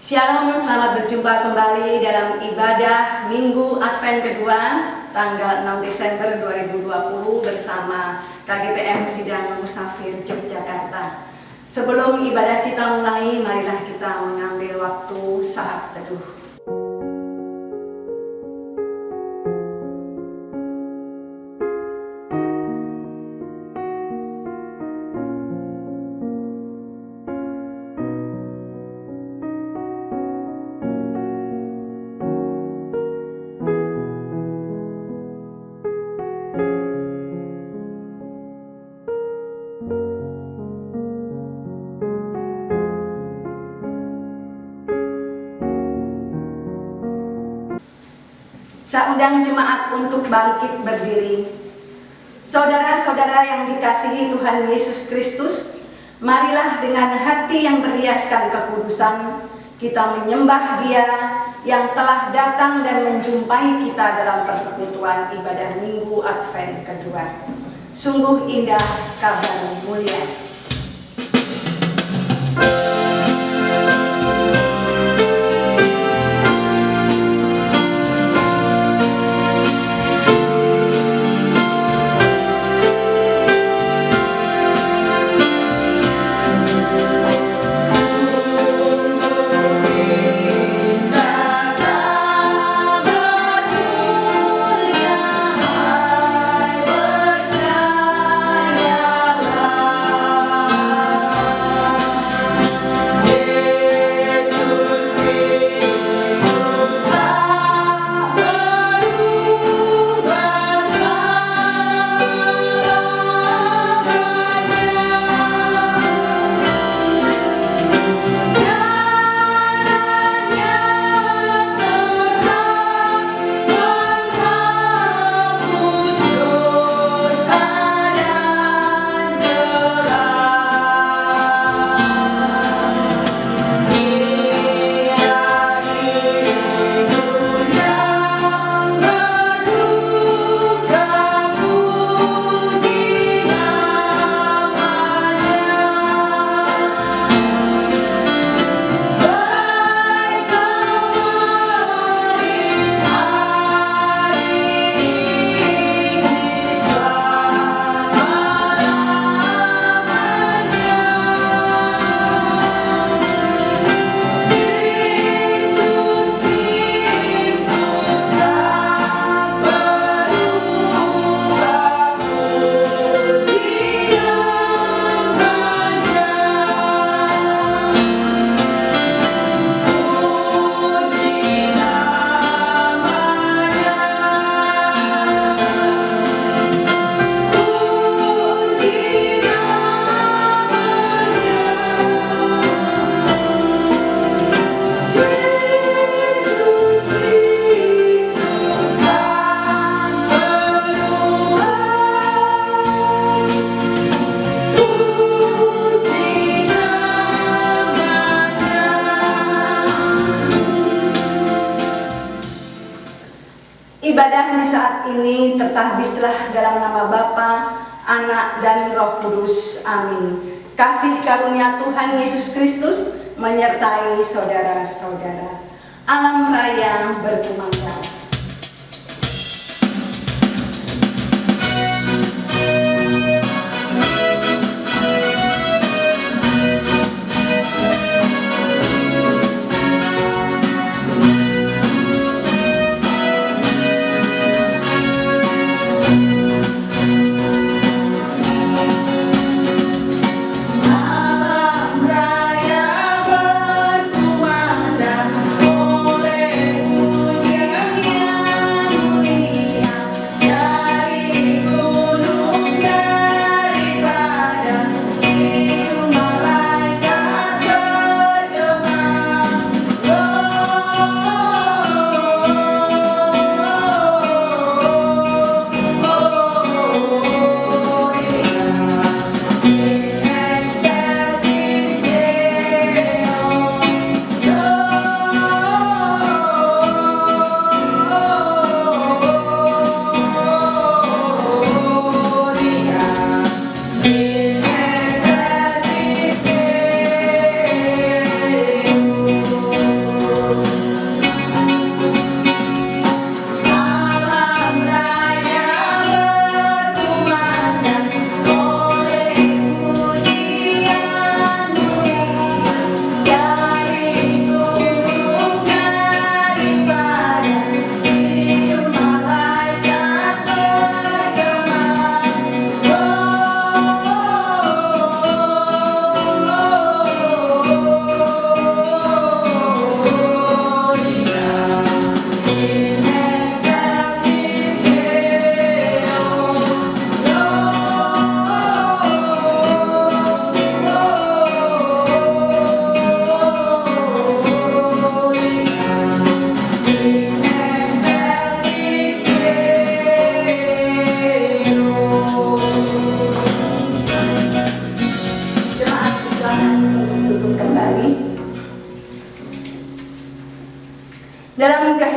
Shalom, selamat berjumpa kembali dalam ibadah Minggu Advent kedua tanggal 6 Desember 2020 bersama KGPM Sidang Musafir Yogyakarta. Sebelum ibadah kita mulai, marilah kita mengambil waktu saat teduh. Saya undang jemaat untuk bangkit berdiri. Saudara-saudara yang dikasihi Tuhan Yesus Kristus, marilah dengan hati yang berhiaskan kekudusan, kita menyembah Dia yang telah datang dan menjumpai kita dalam persekutuan ibadah Minggu Advent kedua. Sungguh indah kabar mulia. Ibadah di saat ini tertahbislah dalam nama Bapa, Anak, dan Roh Kudus. Amin. Kasih karunia Tuhan Yesus Kristus menyertai saudara-saudara. Alam raya berkumandang. Oleh pujian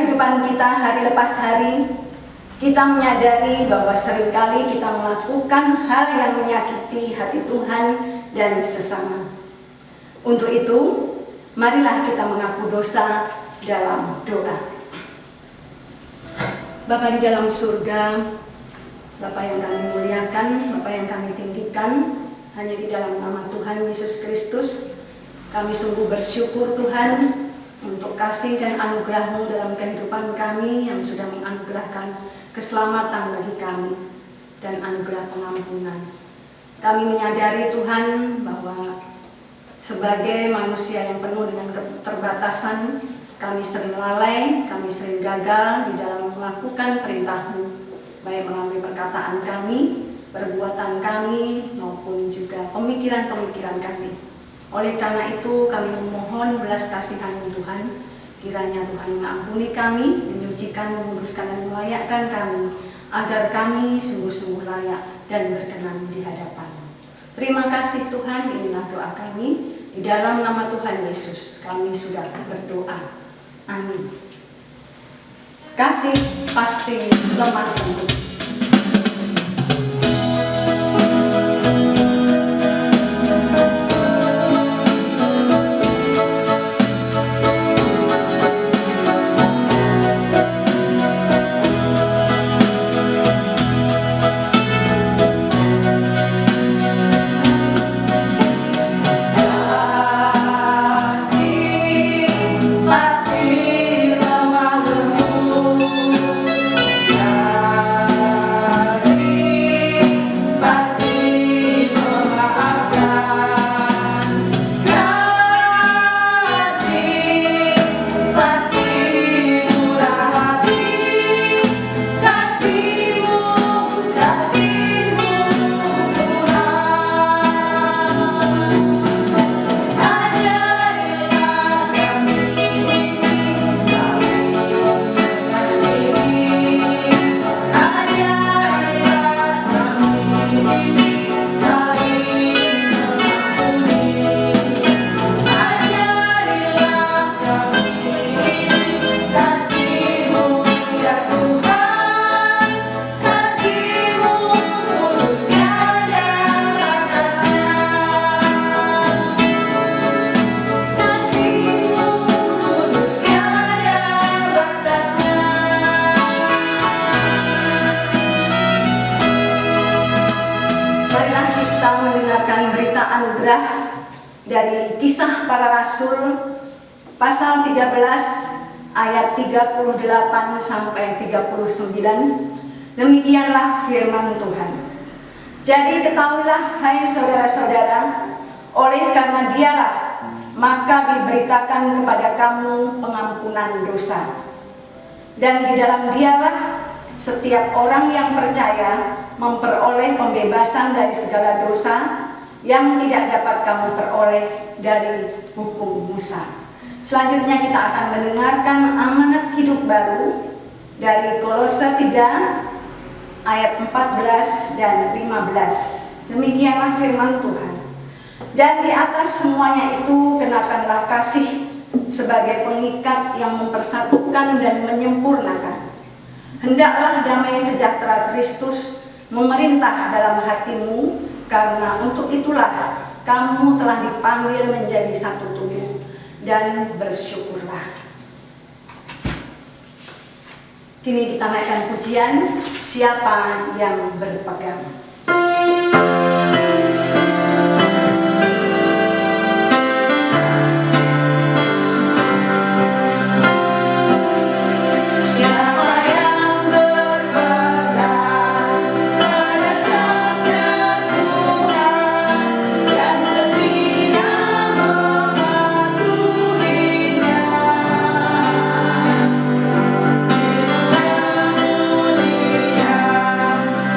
kehidupan kita hari lepas hari, kita menyadari bahwa seringkali kita melakukan hal yang menyakiti hati Tuhan dan sesama. Untuk itu, marilah kita mengaku dosa dalam doa. Bapa di dalam surga, Bapa yang kami muliakan, Bapa yang kami tinggikan, hanya di dalam nama Tuhan Yesus Kristus, kami sungguh bersyukur Tuhan untuk kasih dan anugerah-Mu dalam kehidupan kami yang sudah menganugerahkan keselamatan bagi kami dan anugerah pengampunan. Kami menyadari Tuhan bahwa sebagai manusia yang penuh dengan keterbatasan, kami sering lalai, kami sering gagal di dalam melakukan perintah-Mu, baik melalui perkataan kami, perbuatan kami, maupun juga pemikiran-pemikiran kami. Oleh karena itu, kami memohon belas kasihan Tuhan, kiranya Tuhan mengampuni kami, menyucikan, menguduskan, dan melayakkan kami, agar kami sungguh-sungguh layak dan berkenan di hadapan-Mu. Terima kasih Tuhan, inilah doa kami. Di dalam nama Tuhan Yesus, kami sudah berdoa. Amin. Kasih pasti lemah lembut. Dari Kisah Para Rasul pasal 13 ayat 38 sampai 39. Demikianlah firman Tuhan. Jadi ketahuilah hai saudara-saudara, oleh karena Dialah maka diberitakan kepada kamu pengampunan dosa. Dan di dalam Dialah setiap orang yang percaya memperoleh pembebasan dari segala dosa yang tidak dapat kamu peroleh dari hukum Musa. Selanjutnya kita akan mendengarkan amanat hidup baru dari Kolose 3 ayat 14 dan 15. Demikianlah firman Tuhan. Dan di atas semuanya itu kenakanlah kasih sebagai pengikat yang mempersatukan dan menyempurnakan. Hendaklah damai sejahtera Kristus memerintah dalam hatimu, karena untuk itulah kamu telah dipanggil menjadi satu tubuh, dan bersyukurlah. Kini kita naikkan pujian, siapa yang berpegang.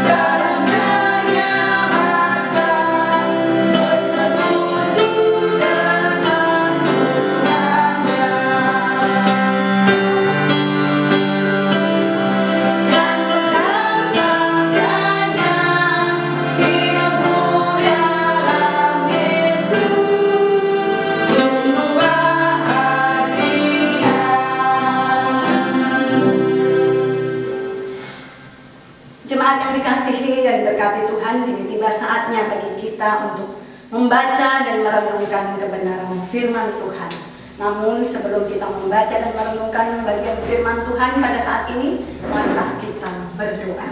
Dalam Jemaat yang dikasihi dan diberkati Tuhan, kini tiba saatnya bagi kita untuk membaca dan merenungkan kebenaran firman Tuhan. Namun sebelum kita membaca dan merenungkan bagian firman Tuhan pada saat ini, marilah kita berdoa.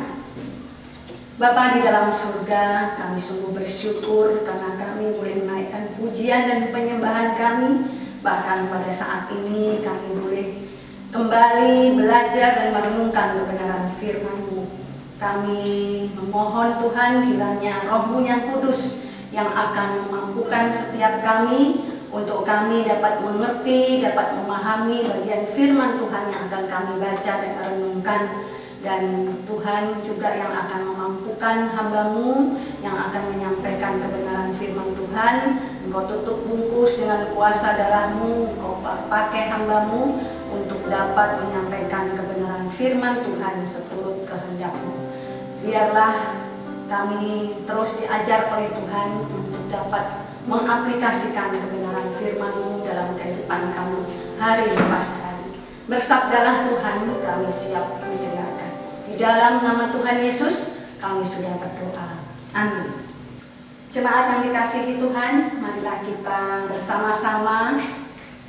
Bapa di dalam surga, kami sungguh bersyukur karena kami boleh menaikkan pujian dan penyembahan kami. Bahkan pada saat ini kami boleh kembali belajar dan merenungkan kebenaran firman-Mu. Kami memohon Tuhan kiranya Roh-Mu yang kudus yang akan memampukan setiap kami untuk kami dapat mengerti, dapat memahami bagian firman Tuhan yang akan kami baca dan merenungkan. Dan Tuhan juga yang akan memampukan hamba-Mu yang akan menyampaikan kebenaran firman Tuhan. Engkau tutup bungkus dengan kuasa darah-Mu, Engkau pakai hamba-Mu untuk dapat menyampaikan kebenaran firman Tuhan seturut kehendak-Mu. Biarlah kami terus diajar oleh Tuhan untuk dapat mengaplikasikan kebenaran firman-Mu dalam kehidupan kami hari lepas hari. Bersabdalah Tuhan, kami siap mendengarkan. Di dalam nama Tuhan Yesus kami sudah berdoa. Amin. Jemaat yang dikasihi Tuhan, marilah kita bersama-sama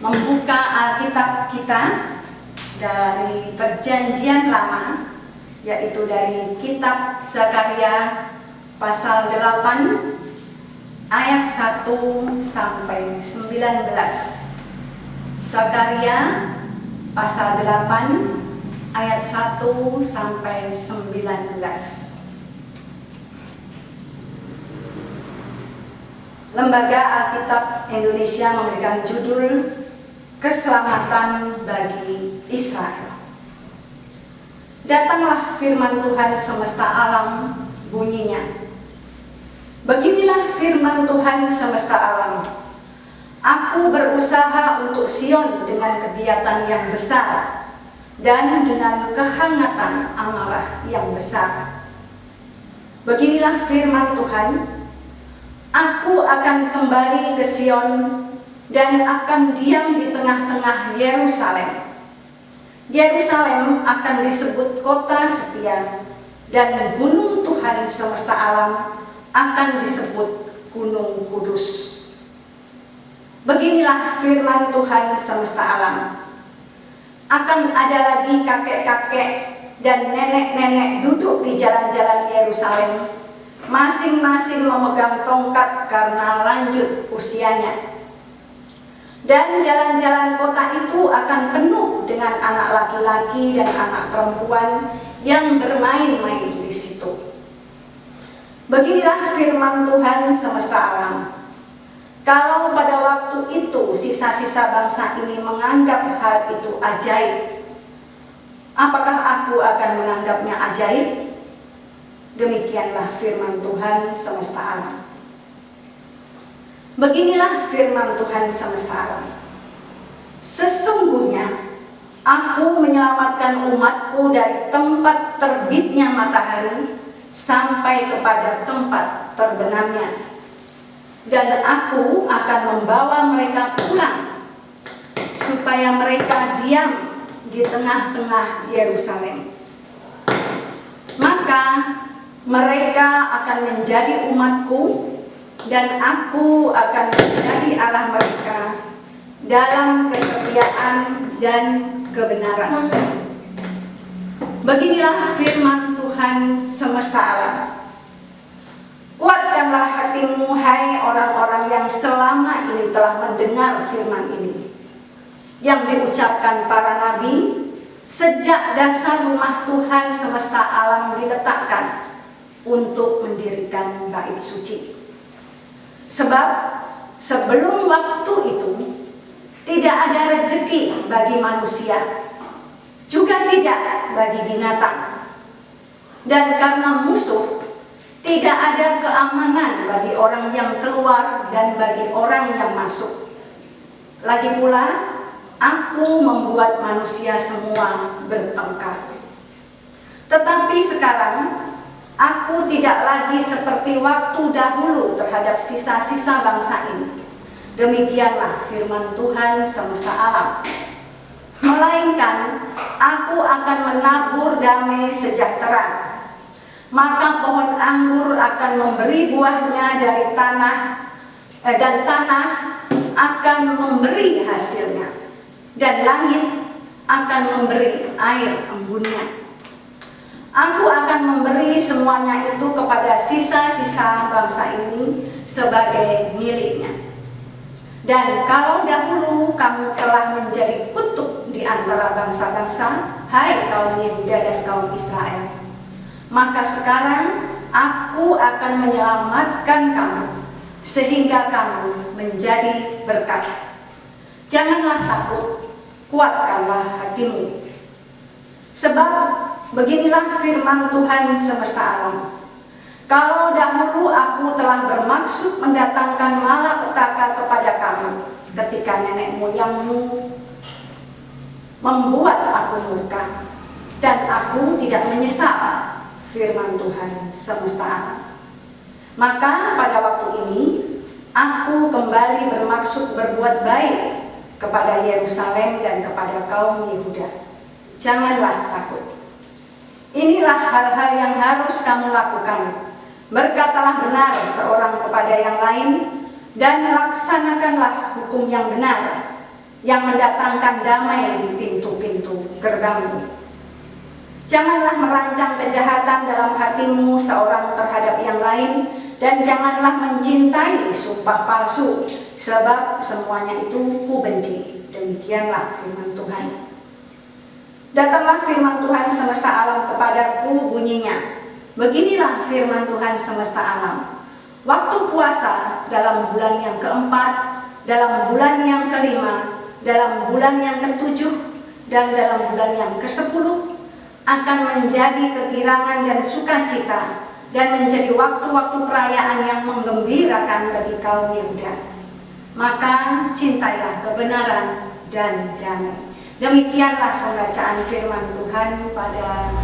membuka Alkitab kita dari Perjanjian Lama, yaitu dari kitab Zakaria pasal 8 ayat 1 sampai 19. Zakaria pasal 8 ayat 1 sampai 19. Lembaga Alkitab Indonesia memberikan judul Keselamatan bagi Israel. Datanglah firman Tuhan semesta alam, bunyinya. Beginilah firman Tuhan semesta alam. Aku berusaha untuk Sion dengan kegiatan yang besar dan dengan kehangatan amarah yang besar. Beginilah firman Tuhan. Aku akan kembali ke Sion dan akan diam di tengah-tengah Yerusalem. Yerusalem akan disebut kota setia dan gunung Tuhan semesta alam akan disebut gunung kudus. Beginilah firman Tuhan semesta alam. Akan ada lagi kakek-kakek dan nenek-nenek duduk di jalan-jalan Yerusalem, masing-masing memegang tongkat karena lanjut usianya. Dan jalan-jalan kota itu akan penuh dengan anak laki-laki dan anak perempuan yang bermain-main di situ. Beginilah firman Tuhan semesta alam. Kalau pada waktu itu sisa-sisa bangsa ini menganggap hal itu ajaib, apakah aku akan menganggapnya ajaib? Demikianlah firman Tuhan semesta alam. Beginilah firman Tuhan semesta alam. Sesungguhnya aku menyelamatkan umatku dari tempat terbitnya matahari sampai kepada tempat terbenamnya. Dan aku akan membawa mereka pulang supaya mereka diam di tengah-tengah Yerusalem. Maka mereka akan menjadi umatku dan aku akan menjadi Allah mereka dalam kesetiaan dan kebenaran. Beginilah firman Tuhan semesta alam. Kuatkanlah hatimu, hai orang-orang yang selama ini telah mendengar firman ini, yang diucapkan para nabi sejak dasar rumah Tuhan semesta alam diletakkan untuk mendirikan bait suci. Sebab sebelum waktu itu tidak ada rezeki bagi manusia, juga tidak bagi binatang. Dan karena musuh, tidak ada keamanan bagi orang yang keluar dan bagi orang yang masuk. Lagi pula, aku membuat manusia semua bertengkar. Tetapi sekarang, aku tidak lagi seperti waktu dahulu terhadap sisa-sisa bangsa ini. Demikianlah firman Tuhan semesta alam. Melainkan, aku akan menabur damai sejahtera. maka pohon anggur akan memberi buahnya dari tanah, dan tanah akan memberi hasilnya, dan langit akan memberi air embunnya. Aku akan memberi semuanya itu kepada sisa-sisa bangsa ini sebagai miliknya. Dan kalau dahulu kamu telah menjadi kutuk di antara bangsa-bangsa, hai kaum Yehuda dan kaum Israel, maka sekarang aku akan menyelamatkan kamu sehingga kamu menjadi berkat. Janganlah takut, kuatkanlah hatimu. Sebab beginilah firman Tuhan semesta alam. Kalau dahulu aku telah bermaksud mendatangkan malapetaka kepada kamu ketika nenek moyangmu membuat aku murka, dan aku tidak menyesal, firman Tuhan semesta alam. Maka pada waktu ini aku kembali bermaksud berbuat baik kepada Yerusalem dan kepada kaum Yehuda. Janganlah takut. Inilah hal-hal yang harus kamu lakukan. Berkatalah benar seorang kepada yang lain, dan laksanakanlah hukum yang benar, yang mendatangkan damai di pintu-pintu gerbangmu. Janganlah merancang kejahatan dalam hatimu seorang terhadap yang lain, dan janganlah mencintai sumpah palsu, sebab semuanya itu kubenci. Demikianlah firman Tuhan. Datanglah firman Tuhan semesta alam kepadaku, bunyinya, beginilah firman Tuhan semesta alam. Waktu puasa dalam bulan yang keempat, dalam bulan yang kelima, dalam bulan yang ketujuh, dan dalam bulan yang ke-10 akan menjadi kegirangan dan sukacita, dan menjadi waktu-waktu perayaan yang menggembirakan bagi kaum Yehuda. Maka cintailah kebenaran dan damai. Demikianlah pembacaan firman Tuhan pada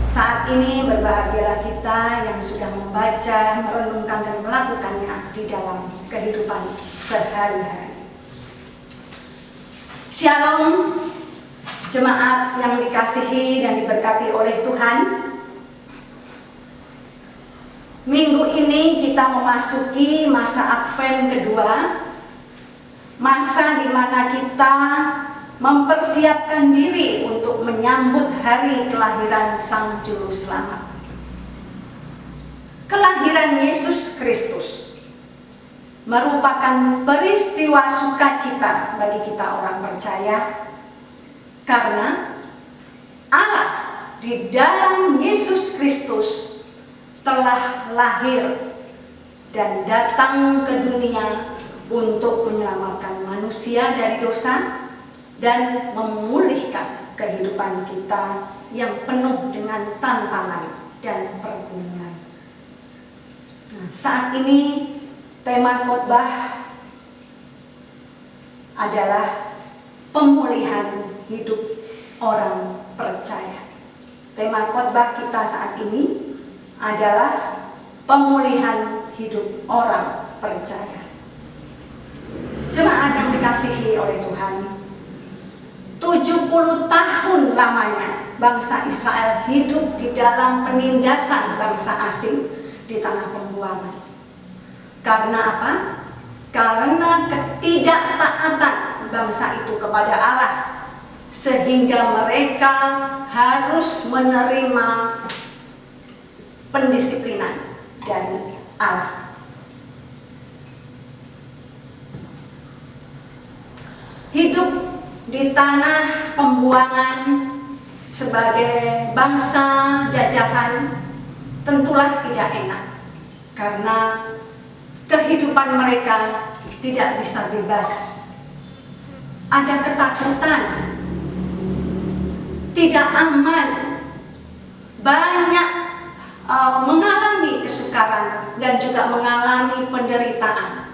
saat ini. Berbahagialah kita yang sudah membaca, merenungkan, dan melakukannya di dalam kehidupan sehari-hari. Shalom, jemaat yang dikasihi dan diberkati oleh Tuhan. Minggu ini kita memasuki masa Advent kedua, masa di mana kita mempersiapkan diri untuk menyambut hari kelahiran Sang Juru Selamat. Kelahiran Yesus Kristus merupakan peristiwa sukacita bagi kita orang percaya, karena Allah di dalam Yesus Kristus telah lahir dan datang ke dunia untuk menyelamatkan manusia dari dosa dan memulihkan kehidupan kita yang penuh dengan tantangan dan pergumulan. Nah, saat ini tema khotbah adalah pemulihan hidup orang percaya. Tema khotbah kita saat ini adalah pemulihan hidup orang percaya. Jemaat yang dikasihi oleh Tuhan, 70 tahun lamanya bangsa Israel hidup di dalam penindasan bangsa asing di tanah pembuangan. Karena apa? Karena ketidaktaatan bangsa itu kepada Allah, sehingga mereka harus menerima pendisiplinan dari Allah. Hidup di tanah pembuangan sebagai bangsa jajahan tentulah tidak enak, karena kehidupan mereka tidak bisa bebas. Ada ketakutan, tidak aman, banyak mengalami kesukaran dan juga mengalami penderitaan,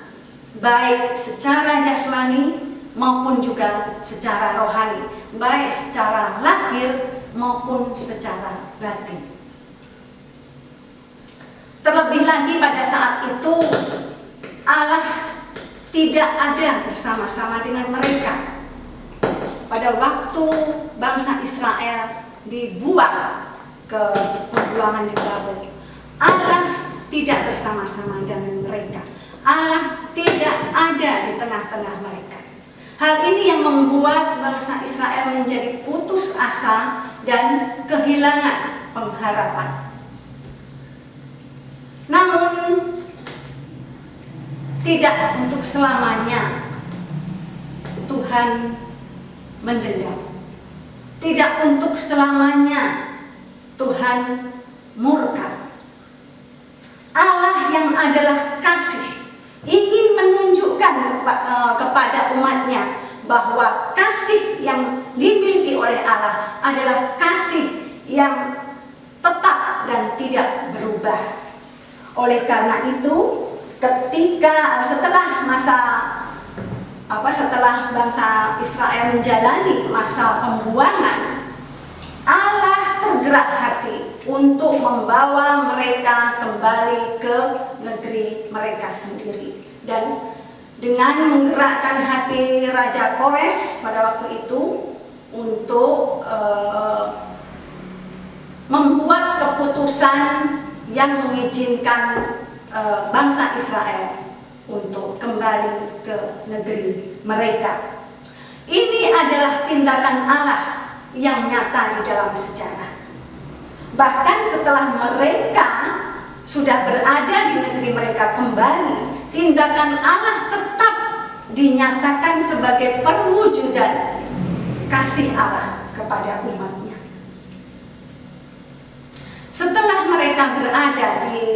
baik secara jasmani maupun juga secara rohani, baik secara lahir maupun secara batin. Terlebih lagi pada saat itu Allah tidak ada bersama-sama dengan mereka. Pada waktu bangsa Israel dibuang ke pembuangan di Babel, tidak bersama-sama dengan mereka. Allah tidak ada di tengah-tengah mereka. Hal ini yang membuat bangsa Israel menjadi putus asa dan kehilangan pengharapan. Namun tidak untuk selamanya Tuhan mendendam. Tidak untuk selamanya Tuhan murka. Allah yang adalah kasih ingin menunjukkan kepada umatnya bahwa kasih yang dimiliki oleh Allah adalah kasih yang tetap dan tidak berubah. Oleh karena itu, ketika setelah bangsa Israel menjalani masa pembuangan, Allah tergerak hati untuk membawa mereka kembali ke negeri mereka sendiri. Dan dengan menggerakkan hati Raja Kores pada waktu itu untuk membuat keputusan yang mengizinkan bangsa Israel untuk kembali ke negeri mereka. Ini adalah tindakan Allah yang nyata di dalam sejarah. Bahkan setelah mereka sudah berada di negeri mereka kembali, tindakan Allah tetap dinyatakan sebagai perwujudan kasih Allah kepada umatnya. Setelah mereka berada di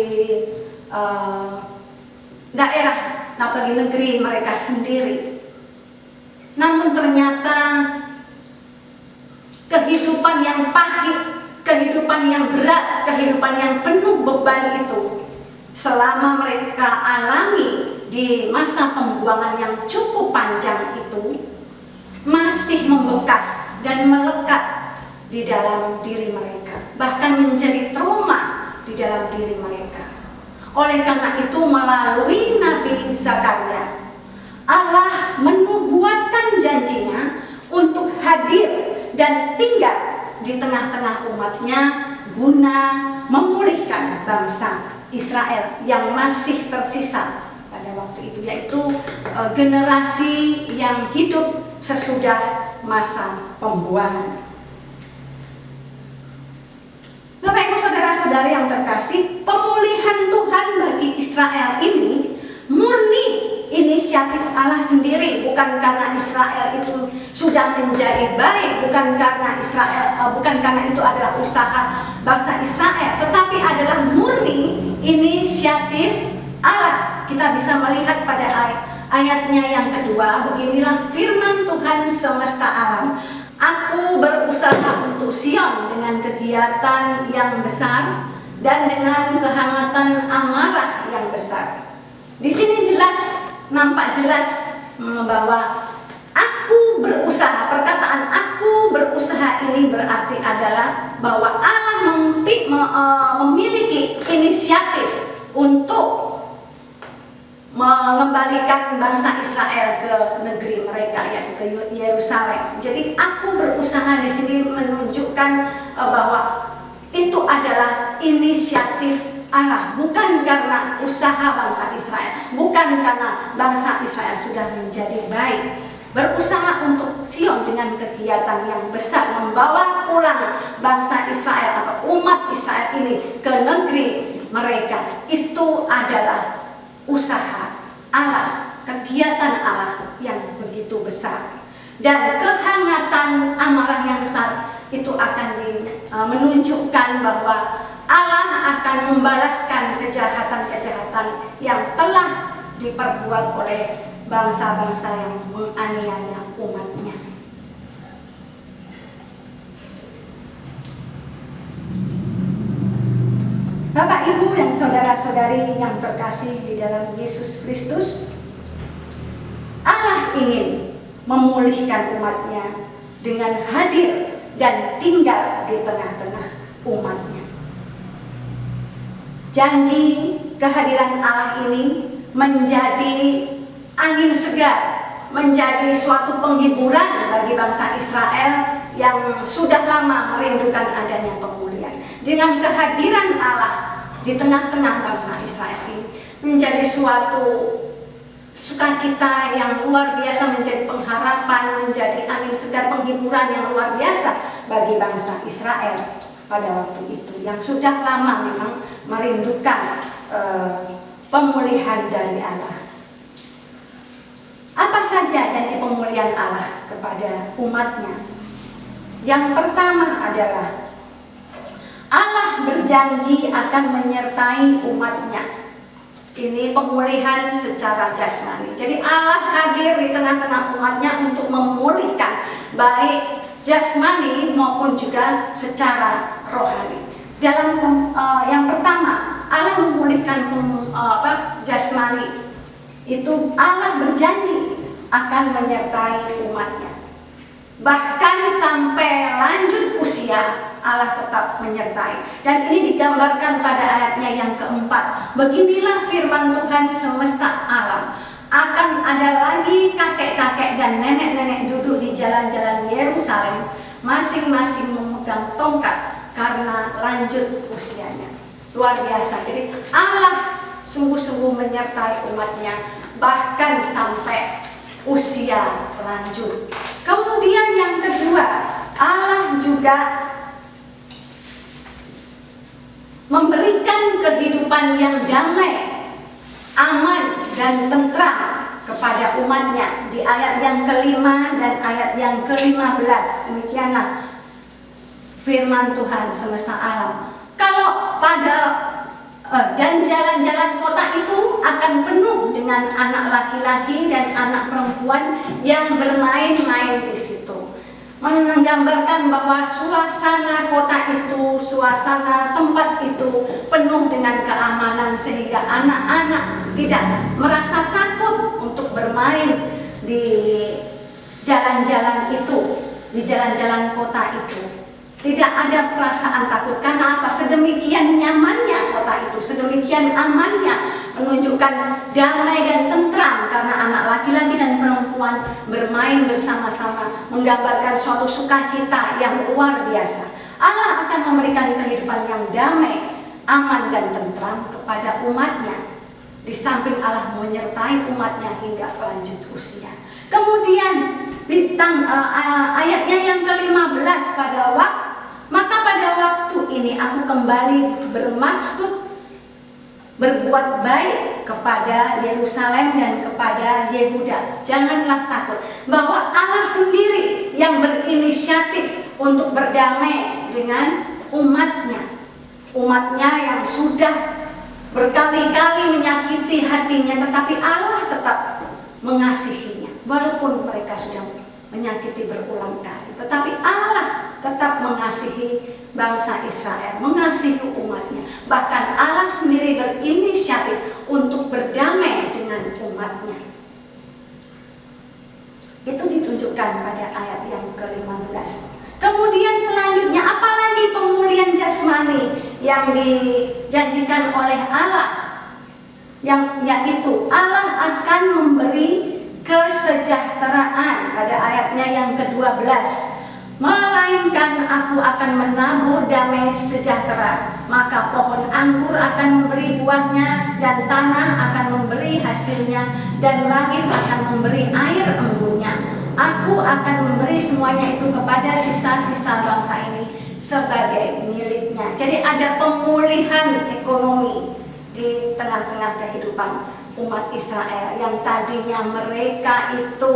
daerah atau di negeri mereka sendiri, namun ternyata kehidupan yang pahit, kehidupan yang berat, kehidupan yang penuh beban itu selama mereka alami di masa pembuangan yang cukup panjang itu masih membekas dan melekat di dalam diri mereka, bahkan menjadi trauma di dalam diri mereka. Oleh karena itu, melalui Nabi Zakaria, Allah menubuatkan janjinya untuk hadir dan tinggal di tengah-tengah umatnya guna memulihkan bangsa Israel yang masih tersisa pada waktu itu, yaitu generasi yang hidup sesudah masa pembuangan. Bapak Ibu saudara-saudari yang terkasih, pemulihan Tuhan bagi Israel ini murni inisiatif Allah sendiri, bukan karena Israel itu sudah menjadi baik, bukan karena itu adalah usaha bangsa Israel, tetapi adalah murni inisiatif Allah. Kita bisa melihat pada ayatnya yang kedua, beginilah firman Tuhan semesta alam. Aku berusaha untuk Sion dengan kegiatan yang besar dan dengan kehangatan amarah yang besar. Di sini nampak jelas bahwa aku berusaha. Perkataan aku berusaha ini berarti adalah bahwa Allah memiliki inisiatif untuk mengembalikan bangsa Israel ke negeri mereka, yaitu ke Yerusalem. Jadi aku berusaha di sini menunjukkan bahwa itu adalah inisiatif Allah, bukan karena usaha bangsa Israel, bukan karena bangsa Israel sudah menjadi baik. Berusaha untuk Sion dengan kegiatan yang besar, membawa pulang bangsa Israel atau umat Israel ini ke negeri mereka, itu adalah usaha Allah, kegiatan Allah yang begitu besar. Dan kehangatan amarah yang besar itu akan menunjukkan bahwa Allah akan membalaskan kejahatan-kejahatan yang telah diperbuat oleh bangsa-bangsa yang menganiaya umatnya. Bapak, Ibu, dan saudara-saudari yang terkasih di dalam Yesus Kristus, Allah ingin memulihkan umatnya dengan hadir dan tinggal di tengah-tengah umatnya. Janji kehadiran Allah ini menjadi angin segar, menjadi suatu penghiburan bagi bangsa Israel yang sudah lama merindukan adanya pemulihan. Dengan kehadiran Allah di di tengah-tengah bangsa Israel ini menjadi suatu sukacita yang luar biasa, menjadi pengharapan, menjadi angin segar penghiburan yang luar biasa bagi bangsa Israel pada waktu itu, yang sudah lama memang merindukan pemulihan dari Allah. Apa saja janji pemulihan Allah kepada umatnya? Yang pertama adalah Allah berjanji akan menyertai umatnya. Ini pemulihan secara jasmani. Jadi Allah hadir di tengah-tengah umatnya untuk memulihkan baik jasmani maupun juga secara rohani. Dalam yang pertama, Allah memulihkan jasmani. Itu Allah berjanji akan menyertai umatnya. Bahkan sampai lanjut usia, Allah tetap menyertai. Dan ini digambarkan pada ayatnya yang keempat. Beginilah firman Tuhan semesta alam. Akan ada lagi kakek-kakek dan nenek-nenek duduk di jalan-jalan Yerusalem, masing-masing memegang tongkat karena lanjut usianya. Luar biasa. Jadi Allah sungguh-sungguh menyertai umatnya bahkan sampai usia lanjut. Kemudian yang kedua, Allah juga memberikan kehidupan yang damai, aman dan tentram kepada umatnya di ayat yang kelima dan ayat yang ke-15. Demikianlah firman Tuhan semesta alam. Kalau dan jalan-jalan kota itu akan penuh dengan anak laki-laki dan anak perempuan yang bermain-main di situ. Menggambarkan bahwa suasana kota itu, suasana tempat itu penuh dengan keamanan sehingga anak-anak tidak merasa takut untuk bermain di jalan-jalan itu, di jalan-jalan kota itu. Tidak ada perasaan takut. Karena apa? Sedemikian nyamannya kota itu, sedemikian amannya, menunjukkan damai dan tentram karena anak laki-laki dan perempuan bermain bersama-sama, menggambarkan suatu sukacita yang luar biasa. Allah akan memberikan kehidupan yang damai, aman dan tentram kepada umatnya. Di samping Allah menyertai umatnya hingga lanjut usia. Kemudian ayatnya yang ke-15, maka pada waktu ini aku kembali bermaksud berbuat baik kepada Yerusalem dan kepada Yehuda. Janganlah takut, bahwa Allah sendiri yang berinisiatif untuk berdamai dengan umatnya. Umatnya yang sudah berkali-kali menyakiti hatinya, tetapi Allah tetap mengasihinya. Walaupun mereka sudah menyakiti berulang kali, tetapi Allah tetap mengasihi bangsa Israel, mengasihi umatnya. Bahkan Allah sendiri berinisiatif untuk berdamai dengan umatnya. Itu ditunjukkan pada ayat yang ke-15. Kemudian selanjutnya, apalagi pemulihan jasmani yang dijanjikan oleh Allah, yang yaitu Allah akan memberi kesejahteraan pada ayatnya yang ke-12. Melainkan aku akan menabur damai sejahtera, maka pohon anggur akan memberi buahnya, dan tanah akan memberi hasilnya, dan langit akan memberi air embunnya. Aku akan memberi semuanya itu kepada sisa-sisa bangsa ini sebagai miliknya. Jadi ada pemulihan ekonomi di tengah-tengah kehidupan umat Israel yang tadinya mereka itu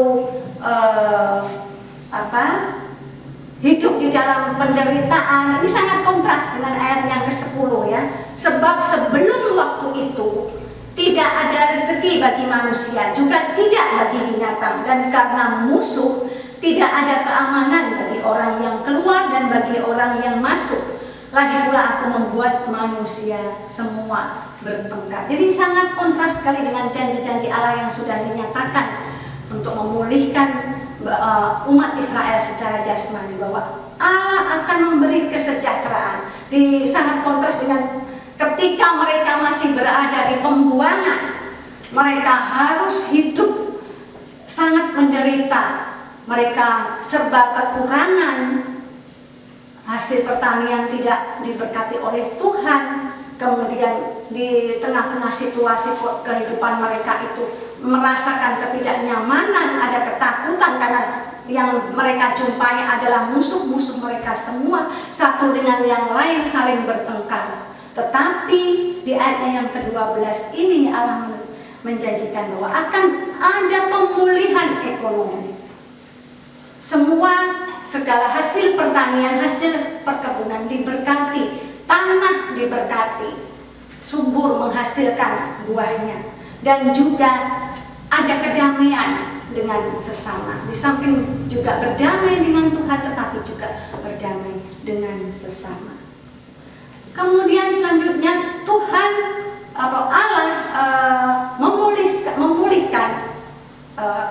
hidup di dalam penderitaan. Ini sangat kontras dengan ayat yang ke-10 ya. Sebab sebelum waktu itu tidak ada rezeki bagi manusia, juga tidak bagi binatang, dan karena musuh tidak ada keamanan bagi orang yang keluar dan bagi orang yang masuk. Lahirlah aku membuat manusia semua bertengkar. Jadi sangat kontras sekali dengan janji-janji Allah yang sudah dinyatakan untuk memulihkan umat Israel secara jasmani, bahwa Allah akan memberi kesejahteraan. Sangat kontras dengan ketika mereka masih berada di pembuangan, mereka harus hidup sangat menderita. Mereka serba kekurangan, hasil pertanian tidak diberkati oleh Tuhan, kemudian di tengah-tengah situasi kehidupan mereka itu merasakan ketidaknyamanan, ada ketakutan karena yang mereka jumpai adalah musuh-musuh mereka semua, satu dengan yang lain saling bertengkar. Tetapi di ayat yang ke-12 ini Allah menjanjikan bahwa akan ada pemulihan ekonomi. Segala hasil pertanian, hasil perkebunan diberkati, tanah diberkati, subur menghasilkan buahnya, dan juga ada kedamaian dengan sesama. Di samping juga berdamai dengan Tuhan, tetapi juga berdamai dengan sesama. Kemudian selanjutnya Tuhan atau Allah memulihkan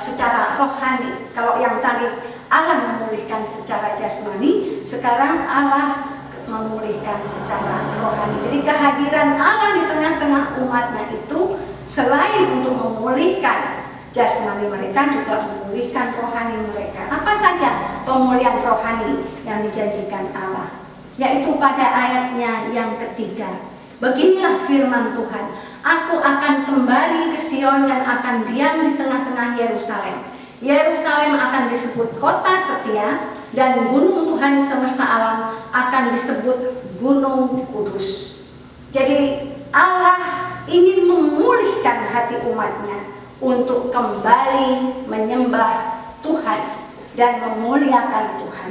secara rohani. Kalau yang tadi Allah memulihkan secara jasmani, sekarang Allah memulihkan secara rohani. Jadi kehadiran Allah di tengah-tengah umatnya itu selain untuk memulihkan jasmani mereka, juga memulihkan rohani mereka. Apa saja pemulihan rohani yang dijanjikan Allah? Yaitu pada ayatnya yang ketiga. Beginilah firman Tuhan, aku akan kembali ke Sion dan akan diam di tengah-tengah Yerusalem. Yerusalem akan disebut kota setia, dan gunung Tuhan semesta alam akan disebut gunung kudus. Jadi Allah ingin memulihkan hati umatnya untuk kembali menyembah Tuhan dan memuliakan Tuhan,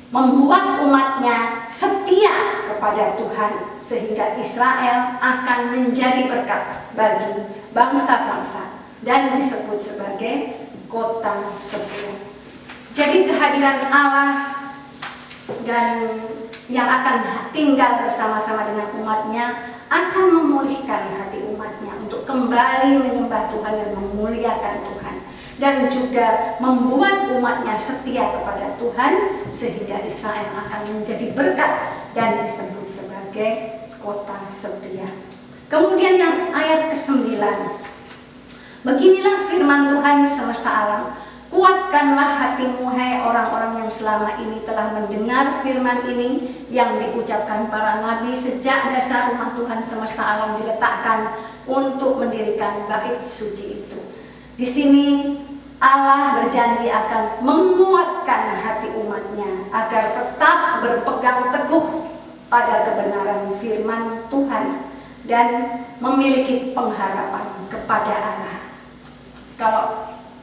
membuat umatnya setia kepada Tuhan, sehingga Israel akan menjadi berkat bagi bangsa-bangsa dan disebut sebagai kota setia. Jadi kehadiran Allah dan yang akan tinggal bersama-sama dengan umatnya akan memulihkan hati umatnya untuk kembali menyembah Tuhan dan memuliakan Tuhan, dan juga membuat umatnya setia kepada Tuhan, sehingga Israel akan menjadi berkat dan disebut sebagai kota setia. Kemudian yang ayat ke-9, beginilah firman Tuhan semesta alam, kuatkanlah hatimu hai orang-orang yang selama ini telah mendengar firman ini yang diucapkan para nabi sejak dasar rumah Tuhan semesta alam diletakkan untuk mendirikan bait suci itu. Di sini Allah berjanji akan menguatkan hati umatnya agar tetap berpegang teguh pada kebenaran firman Tuhan dan memiliki pengharapan kepada Allah. Kalau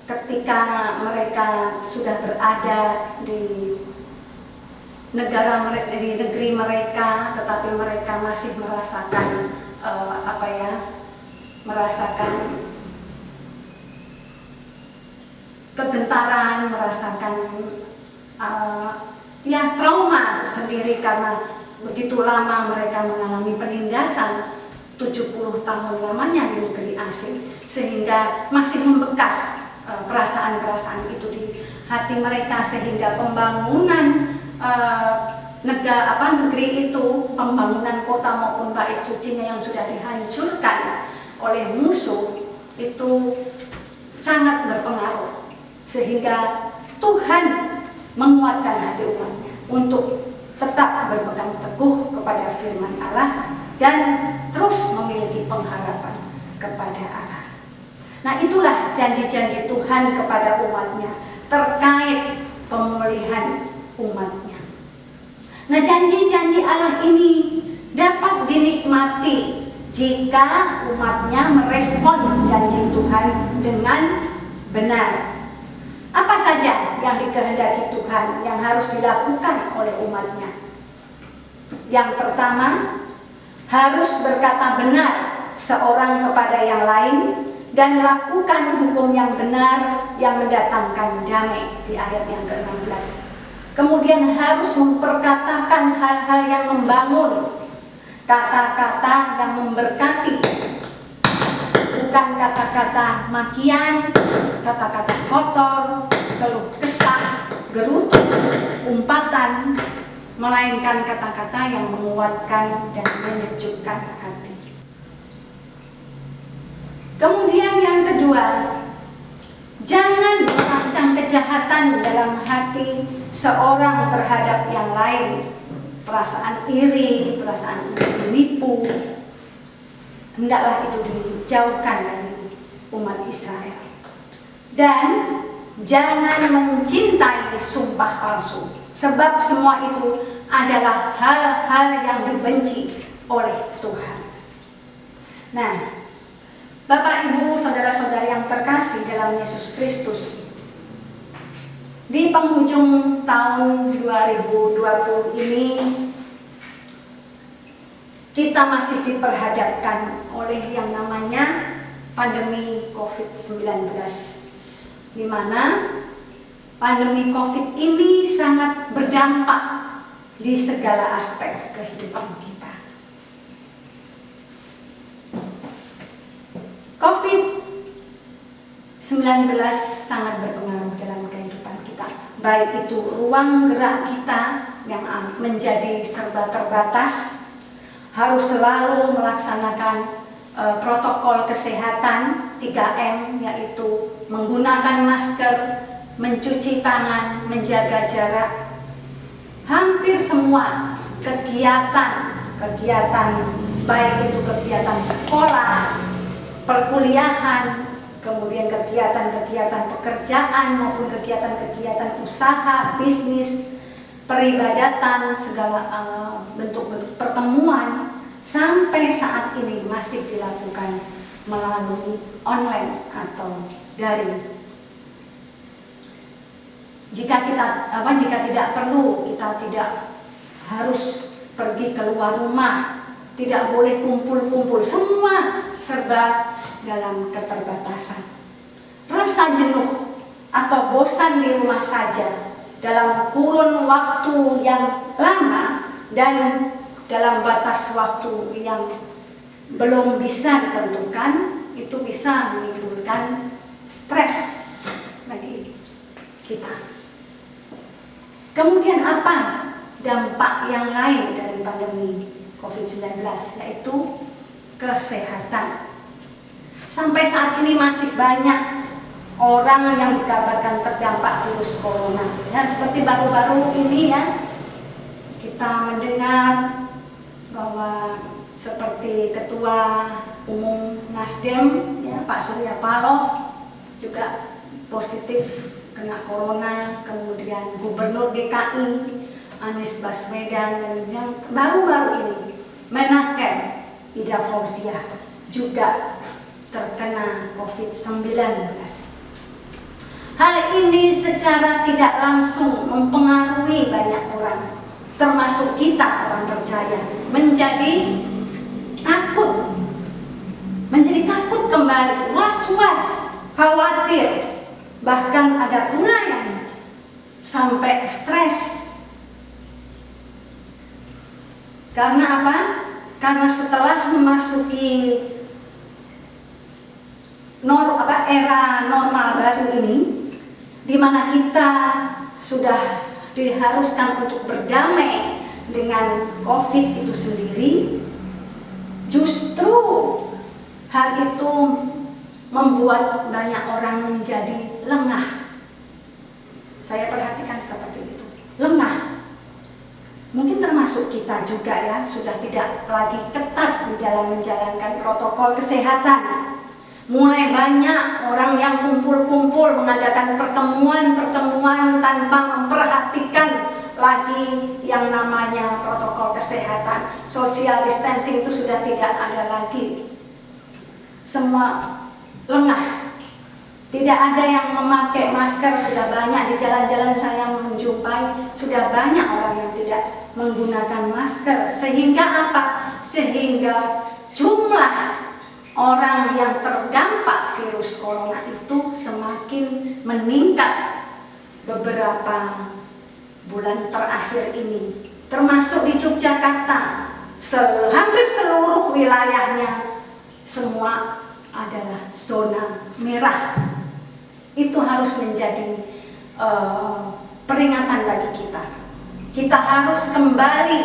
ketika mereka sudah berada di negeri mereka, tetapi mereka masih merasakan merasakan kegentaran, merasakan trauma tersendiri karena begitu lama mereka mengalami penindasan, 70 tahun lamanya di negeri asing, sehingga masih membekas perasaan-perasaan itu di hati mereka, sehingga pembangunan negeri itu, pembangunan kota maupun bait sucinya yang sudah dihancurkan oleh musuh itu sangat berpengaruh, sehingga Tuhan menguatkan hati umatnya untuk tetap berpegang teguh kepada firman Allah dan terus memiliki pengharapan kepada Allah. Nah, itulah janji-janji Tuhan kepada umatnya terkait pemulihan umatnya. Nah, janji-janji Allah ini dapat dinikmati jika umatnya merespon janji Tuhan dengan benar. Apa saja yang dikehendaki Tuhan yang harus dilakukan oleh umatnya? Yang pertama, harus berkata benar seorang kepada yang lain dan lakukan hukum yang benar yang mendatangkan damai di ayat yang ke-16. Kemudian harus memperkatakan hal-hal yang membangun, kata-kata yang memberkati, bukan kata-kata makian, kata-kata kotor, keluh kesah, gerutu, umpatan, melainkan kata-kata yang menguatkan dan menyejukkan hati. Kemudian yang kedua, jangan merancang kejahatan dalam hati seorang terhadap yang lain, perasaan iri, perasaan menipu, hendaklah itu dijauhkan dari umat Israel. Dan jangan mencintai sumpah palsu, sebab semua itu adalah hal-hal yang dibenci oleh Tuhan. Nah, Bapak, Ibu, saudara-saudara yang terkasih dalam Yesus Kristus, di penghujung tahun 2020 ini kita masih diperhadapkan oleh yang namanya pandemi COVID-19, di mana pandemi COVID ini sangat berdampak di segala aspek kehidupan kita. COVID-19 sangat berpengaruh dalam kehidupan kita, baik itu ruang gerak kita yang menjadi serba terbatas, harus selalu melaksanakan protokol kesehatan 3M, yaitu menggunakan masker, mencuci tangan, menjaga jarak. Hampir semua kegiatan baik itu kegiatan sekolah, perkuliahan, kemudian kegiatan-kegiatan pekerjaan maupun kegiatan-kegiatan usaha, bisnis, peribadatan, segala bentuk-bentuk pertemuan sampai saat ini masih dilakukan melalui online atau daring. Jika tidak perlu, kita tidak harus pergi keluar rumah, tidak boleh kumpul-kumpul, semua serba dalam keterbatasan. Rasa jenuh atau bosan di rumah saja dalam kurun waktu yang lama dan dalam batas waktu yang belum bisa ditentukan, itu bisa menimbulkan stres bagi kita. Kemudian apa dampak yang lain dari pandemi COVID-19, yaitu kesehatan. Sampai saat ini masih banyak orang yang dikabarkan terdampak virus corona. Ya, seperti baru-baru ini ya, kita mendengar bahwa seperti Ketua Umum Nasdem ya, Pak Surya Paloh juga positif kena corona, kemudian Gubernur DKI Anies Baswedan, dan yang baru-baru ini Menaker Ida Fauziah juga terkena COVID-19. Hal ini secara tidak langsung mempengaruhi banyak orang, termasuk kita orang percaya, menjadi takut kembali, was-was, khawatir, bahkan ada pula yang sampai stres. Karena apa? Karena setelah memasuki era normal baru ini, di mana kita sudah diharuskan untuk berdamai dengan COVID itu sendiri, justru hal itu membuat banyak orang menjadi lengah. Saya perhatikan seperti itu, lengah. Mungkin termasuk kita juga ya, sudah tidak lagi ketat di dalam menjalankan protokol kesehatan. Mulai banyak orang yang kumpul-kumpul mengadakan pertemuan-pertemuan tanpa memperhatikan lagi yang namanya protokol kesehatan. Social distancing itu sudah tidak ada lagi. Semua lengah. Tidak ada yang memakai masker, sudah banyak di jalan-jalan saya menjumpai, sudah banyak orang yang tidak menggunakan masker. Sehingga apa? Sehingga jumlah orang yang terdampak virus corona itu semakin meningkat beberapa bulan terakhir ini. Termasuk di Yogyakarta, hampir seluruh wilayahnya semua adalah zona merah. Itu harus menjadi peringatan bagi kita. Kita harus kembali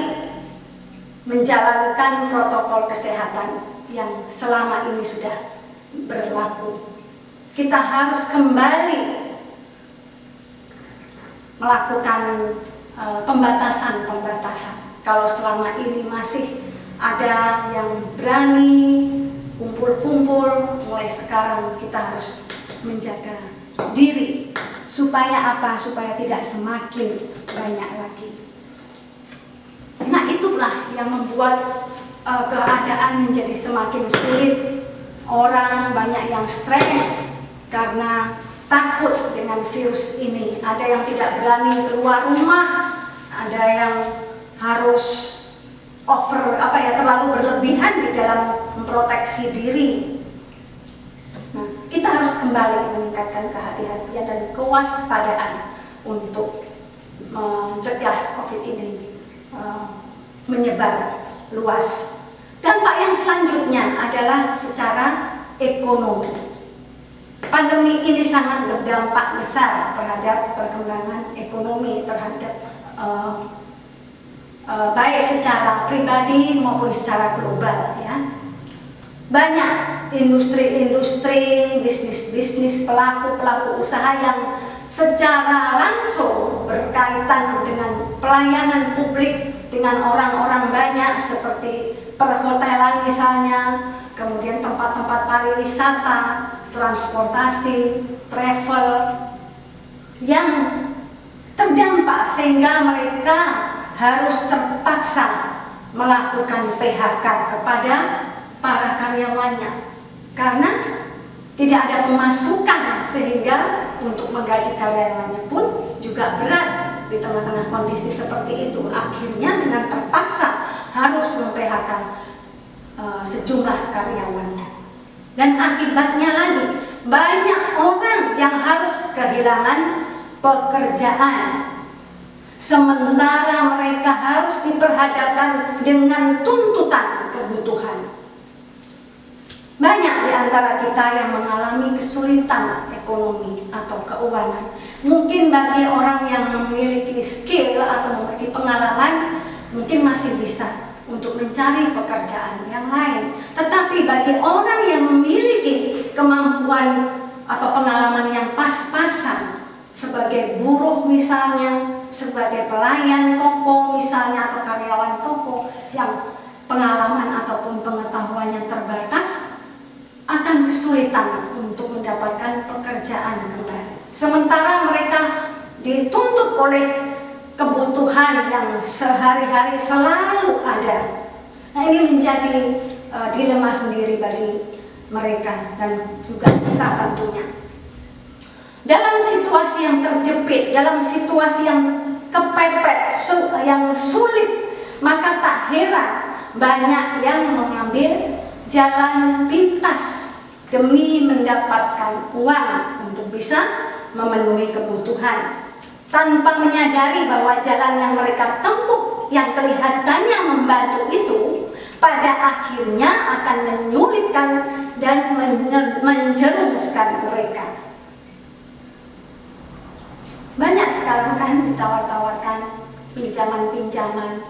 menjalankan protokol kesehatan yang selama ini sudah berlaku. Kita harus kembali melakukan pembatasan-pembatasan. Kalau selama ini masih ada yang berani kumpul-kumpul, mulai sekarang kita harus menjaga diri. Supaya apa? Supaya tidak semakin banyak lagi. Nah, itulah yang membuat keadaan menjadi semakin sulit. Orang banyak yang stres karena takut dengan virus ini. Ada yang tidak berani keluar rumah, ada yang harus terlalu berlebihan di dalam memproteksi diri. Nah, kita harus kembali meningkatkan kehati-hatian dan kewaspadaan untuk mencegah COVID ini menyebar luas. Dampak yang selanjutnya adalah secara ekonomi. Pandemi ini sangat berdampak besar terhadap perkembangan ekonomi, terhadap baik secara pribadi maupun secara global, ya. Banyak industri-industri, bisnis-bisnis, pelaku-pelaku usaha yang secara langsung berkaitan dengan pelayanan publik dengan orang-orang banyak, seperti perhotelan misalnya, kemudian tempat-tempat pariwisata, transportasi, travel yang terdampak sehingga mereka harus terpaksa melakukan PHK kepada para karyawannya karena tidak ada pemasukan, sehingga untuk menggaji karyawannya pun juga berat di tengah-tengah kondisi seperti itu. Akhirnya dengan terpaksa harus mem-PHK sejumlah karyawannya. Dan akibatnya lagi banyak orang yang harus kehilangan pekerjaan, sementara mereka harus diperhadapkan dengan tuntutan kebutuhan. Banyak di antara kita yang mengalami kesulitan ekonomi atau keuangan. Mungkin bagi orang yang memiliki skill atau memiliki pengalaman, mungkin masih bisa untuk mencari pekerjaan yang lain. Tetapi bagi orang yang memiliki kemampuan atau pengalaman yang pas-pasan, sebagai buruh misalnya, sebagai pelayan toko misalnya, atau karyawan toko yang pengalaman ataupun pengetahuannya terbatas, akan kesulitan untuk mendapatkan pekerjaan kembali. Sementara mereka dituntut oleh kebutuhan yang sehari-hari selalu ada. Nah, ini menjadi dilema sendiri bagi mereka dan juga kita tentunya. Dalam situasi yang terjepit, dalam situasi yang kepepet, yang sulit, maka tak heran banyak yang mengambil jalan pintas demi mendapatkan uang untuk bisa memenuhi kebutuhan, tanpa menyadari bahwa jalan yang mereka tempuh yang kelihatannya membantu itu pada akhirnya akan menyulitkan dan menjerumuskan mereka. Banyak sekarang kan ditawar-tawarkan pinjaman-pinjaman.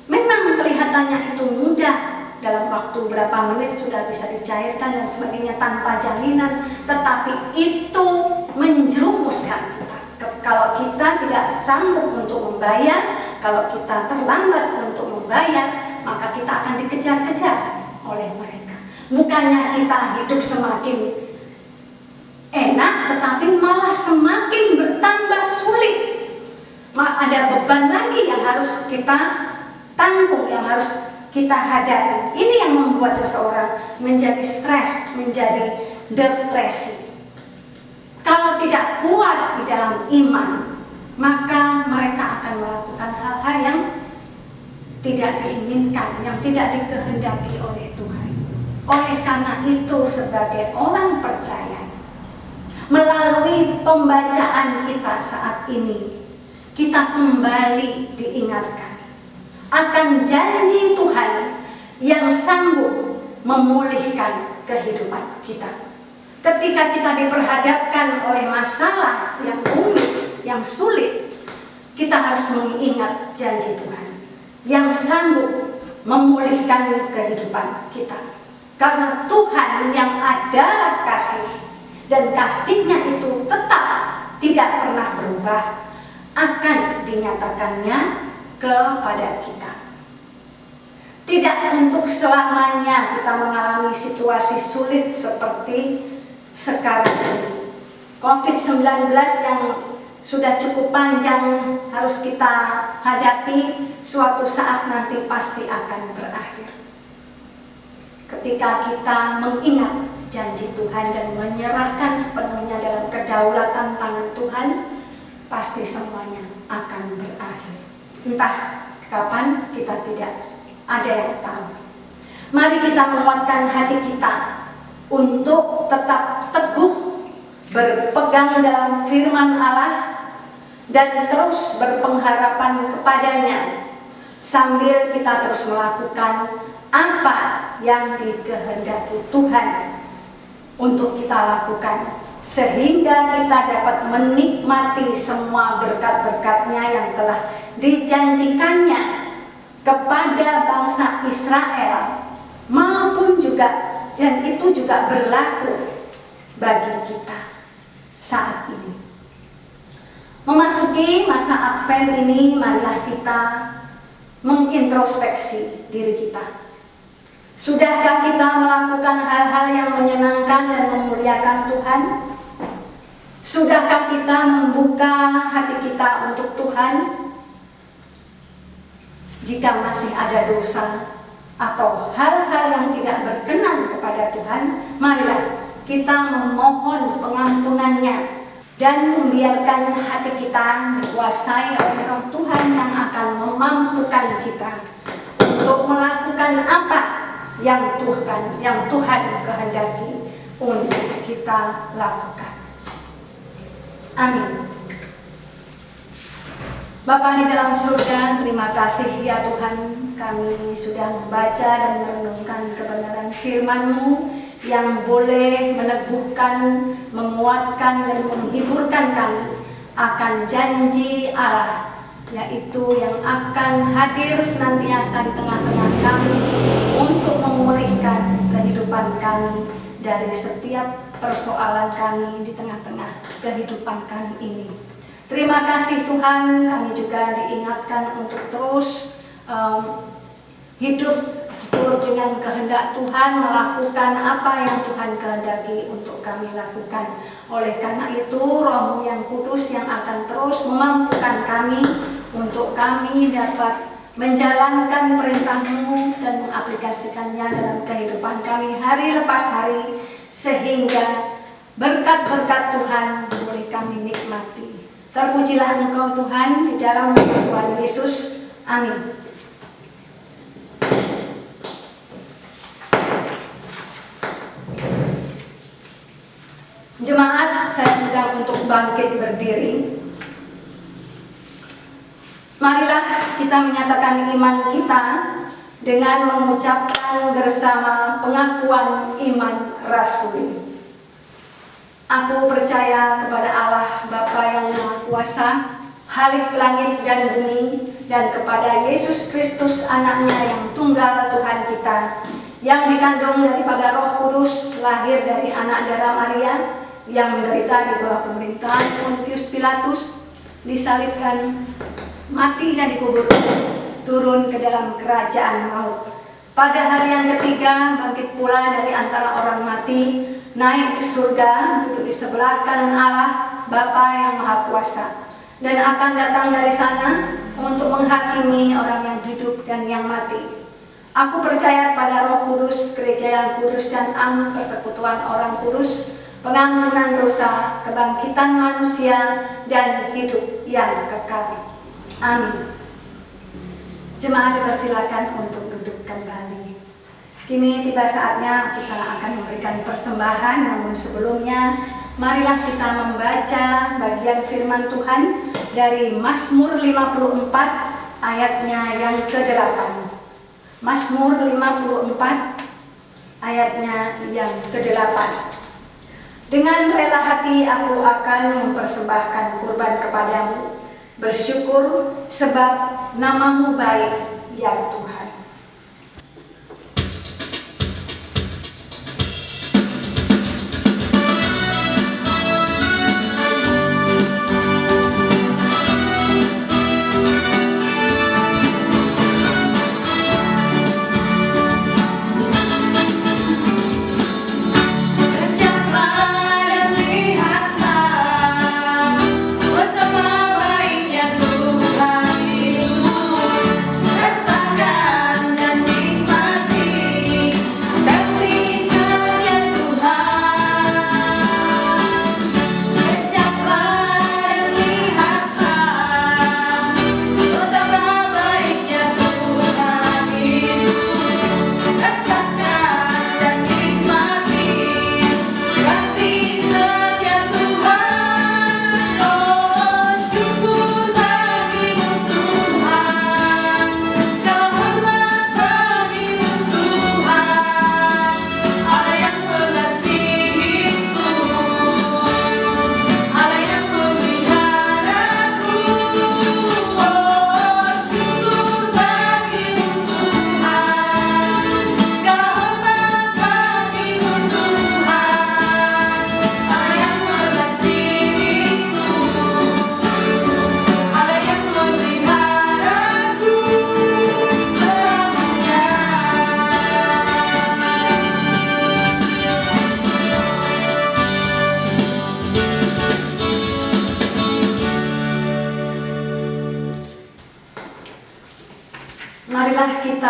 Memang kelihatannya itu mudah, dalam waktu berapa menit sudah bisa dicairkan dan sebagainya tanpa jaminan, tetapi itu menjerumuskan kita. Kalau kita tidak sanggup untuk membayar, kalau kita terlambat untuk membayar, maka kita akan dikejar-kejar oleh mereka. Bukannya kita hidup semakin enak, tetapi malah semakin bertambah sulit. Ada beban lagi yang harus kita tanggung, yang harus kita hadapi. Ini yang membuat seseorang menjadi stres, menjadi depresi. Kalau tidak kuat di dalam iman, maka mereka akan melakukan hal-hal yang tidak diinginkan, yang tidak dikehendaki oleh Tuhan. Oleh karena itu, sebagai orang percaya, melalui pembacaan kita saat ini, kita kembali diingatkan akan janji Tuhan yang sanggup memulihkan kehidupan kita. Ketika kita diperhadapkan oleh masalah yang rumit, yang sulit, kita harus mengingat janji Tuhan yang sanggup memulihkan kehidupan kita. Karena Tuhan yang adalah kasih, dan kasih-Nya itu tetap tidak pernah berubah, akan dinyatakannya kepada kita. Tidak untuk selamanya kita mengalami situasi sulit seperti sekarang ini. COVID-19 yang sudah cukup panjang harus kita hadapi, suatu saat nanti pasti akan berakhir. Ketika kita mengingat janji Tuhan dan menyerahkan sepenuhnya dalam kedaulatan tangan Tuhan, pasti semuanya akan berakhir. Entah kapan, kita tidak ada yang tahu. Mari kita menguatkan hati kita untuk tetap teguh berpegang dalam firman Allah dan terus berpengharapan kepadanya, sambil kita terus melakukan apa yang dikehendaki Tuhan untuk kita lakukan, sehingga kita dapat menikmati semua berkat-berkat-Nya yang telah dijanjikannya kepada bangsa Israel, maupun juga, dan itu juga berlaku bagi kita saat ini. Memasuki masa Advent ini, marilah kita mengintrospeksi diri kita. Sudahkah kita melakukan hal-hal yang menyenangkan dan memuliakan Tuhan? Sudahkah kita membuka hati kita untuk Tuhan? Jika masih ada dosa atau hal-hal yang tidak berkenan kepada Tuhan, marilah kita memohon pengampunannya dan membiarkan hati kita dikuasai oleh Roh Tuhan yang akan memampukan kita untuk melakukan apa yang Tuhan kehendaki untuk kita lakukan. Amin. Bapa di dalam surga, terima kasih ya Tuhan, kami sudah membaca dan merenungkan kebenaran firman-Mu yang boleh meneguhkan, menguatkan, dan menghiburkan kami akan janji Allah, yaitu yang akan hadir senantiasa di tengah-tengah kami untuk memulihkan kehidupan kami dari setiap persoalan kami di tengah-tengah kehidupan kami ini. Terima kasih Tuhan, kami juga diingatkan untuk terus hidup seturut dengan kehendak Tuhan, melakukan apa yang Tuhan kehendaki untuk kami lakukan. Oleh karena itu, Roh-Mu yang kudus yang akan terus memampukan kami untuk kami dapat menjalankan perintah-Mu dan mengaplikasikannya dalam kehidupan kami hari lepas hari, sehingga berkat-berkat Tuhan boleh kami nikmati. Terpujilah Engkau Tuhan di dalam nama Tuhan Yesus. Amin. Jemaat, saya undang untuk bangkit berdiri. Marilah kita menyatakan iman kita dengan mengucapkan bersama pengakuan iman rasuli. Aku percaya kepada Allah Bapa yang Maha Kuasa, Khalik langit dan bumi, dan kepada Yesus Kristus anaknya yang tunggal Tuhan kita, yang dikandung daripada Roh Kudus, lahir dari anak darah Maria, yang menderita di bawah pemerintahan Pontius Pilatus, disalibkan, mati dan dikubur, turun ke dalam kerajaan maut. Pada hari yang ketiga bangkit pula dari antara orang mati, naik ke surga, duduk di sebelah kanan Allah Bapa yang Maha Kuasa, dan akan datang dari sana untuk menghakimi orang yang hidup dan yang mati. Aku percaya pada Roh Kudus, gereja yang kudus dan am, persekutuan orang kudus, pengampunan dosa, kebangkitan manusia, dan hidup yang kekal. Amin. Jemaat dipersilakan untuk duduk kembali. Kini tiba saatnya kita akan memberikan persembahan, namun sebelumnya marilah kita membaca bagian firman Tuhan dari Mazmur 54 ayatnya yang ke-8. Mazmur 54 ayatnya yang ke-8. Dengan rela hati aku akan mempersembahkan kurban kepadamu, bersyukur sebab nama-Mu baik ya Tuhan.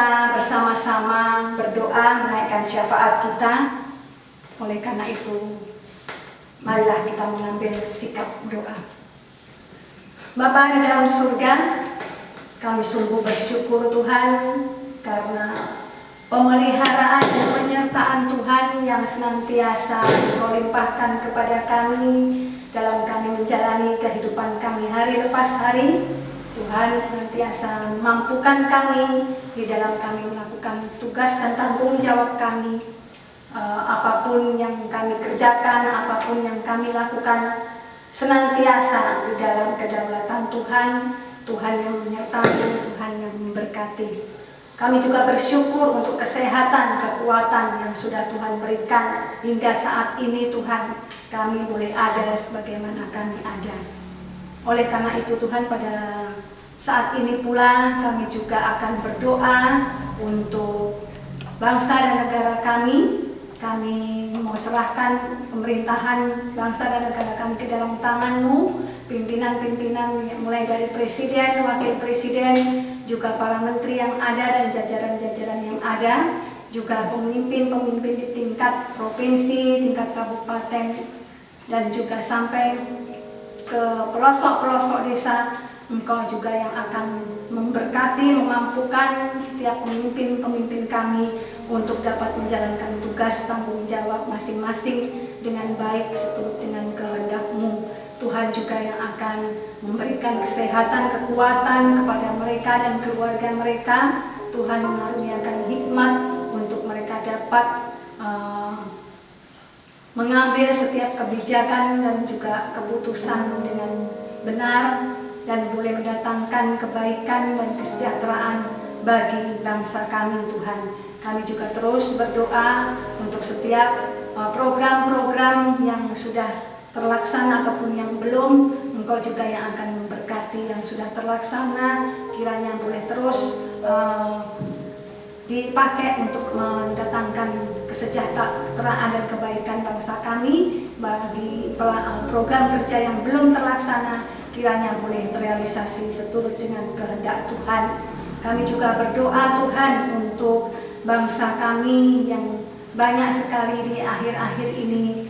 kita bersama-sama berdoa menaikkan syafaat kita. Oleh karena itu, marilah kita mengambil sikap doa. Bapa di dalam surga, kami sungguh bersyukur Tuhan karena pemeliharaan dan penyertaan Tuhan yang senantiasa Engkau limpahkan kepada kami dalam kami menjalani kehidupan kami hari lepas hari. Tuhan senantiasa mampukan kami di dalam kami melakukan tugas dan tanggung jawab kami. Apapun yang kami kerjakan, apapun yang kami lakukan, senantiasa di dalam kedaulatan Tuhan, Tuhan yang menyertai, Tuhan yang memberkati. Kami juga bersyukur untuk kesehatan, kekuatan yang sudah Tuhan berikan hingga saat ini. Tuhan, kami boleh ada sebagaimana kami ada. Oleh karena itu Tuhan, pada saat ini pula kami juga akan berdoa untuk bangsa dan negara kami. Kami mau serahkan pemerintahan bangsa dan negara kami ke dalam tangan-Mu, pimpinan-pimpinan mulai dari presiden, wakil presiden, juga para menteri yang ada dan jajaran-jajaran yang ada, juga pemimpin-pemimpin di tingkat provinsi, tingkat kabupaten, dan juga sampai ke pelosok-pelosok desa. Engkau juga yang akan memberkati, memampukan setiap pemimpin-pemimpin kami untuk dapat menjalankan tugas tanggung jawab masing-masing dengan baik seturut dengan kehendak-Mu. Tuhan juga yang akan memberikan kesehatan, kekuatan kepada mereka dan keluarga mereka. Tuhan mengaruniakan hikmat untuk mereka dapat mengambil setiap kebijakan dan juga keputusan dengan benar dan boleh mendatangkan kebaikan dan kesejahteraan bagi bangsa kami. Tuhan, kami juga terus berdoa untuk setiap program-program yang sudah terlaksana ataupun yang belum. Engkau juga yang akan memberkati yang sudah terlaksana, kiranya boleh terus dipakai untuk mendatangkan kesejahteraan dan kebaikan bangsa kami. Bagi program kerja yang belum terlaksana, kiranya boleh terrealisasi seturut dengan kehendak Tuhan. Kami juga berdoa Tuhan untuk bangsa kami yang banyak sekali di akhir-akhir ini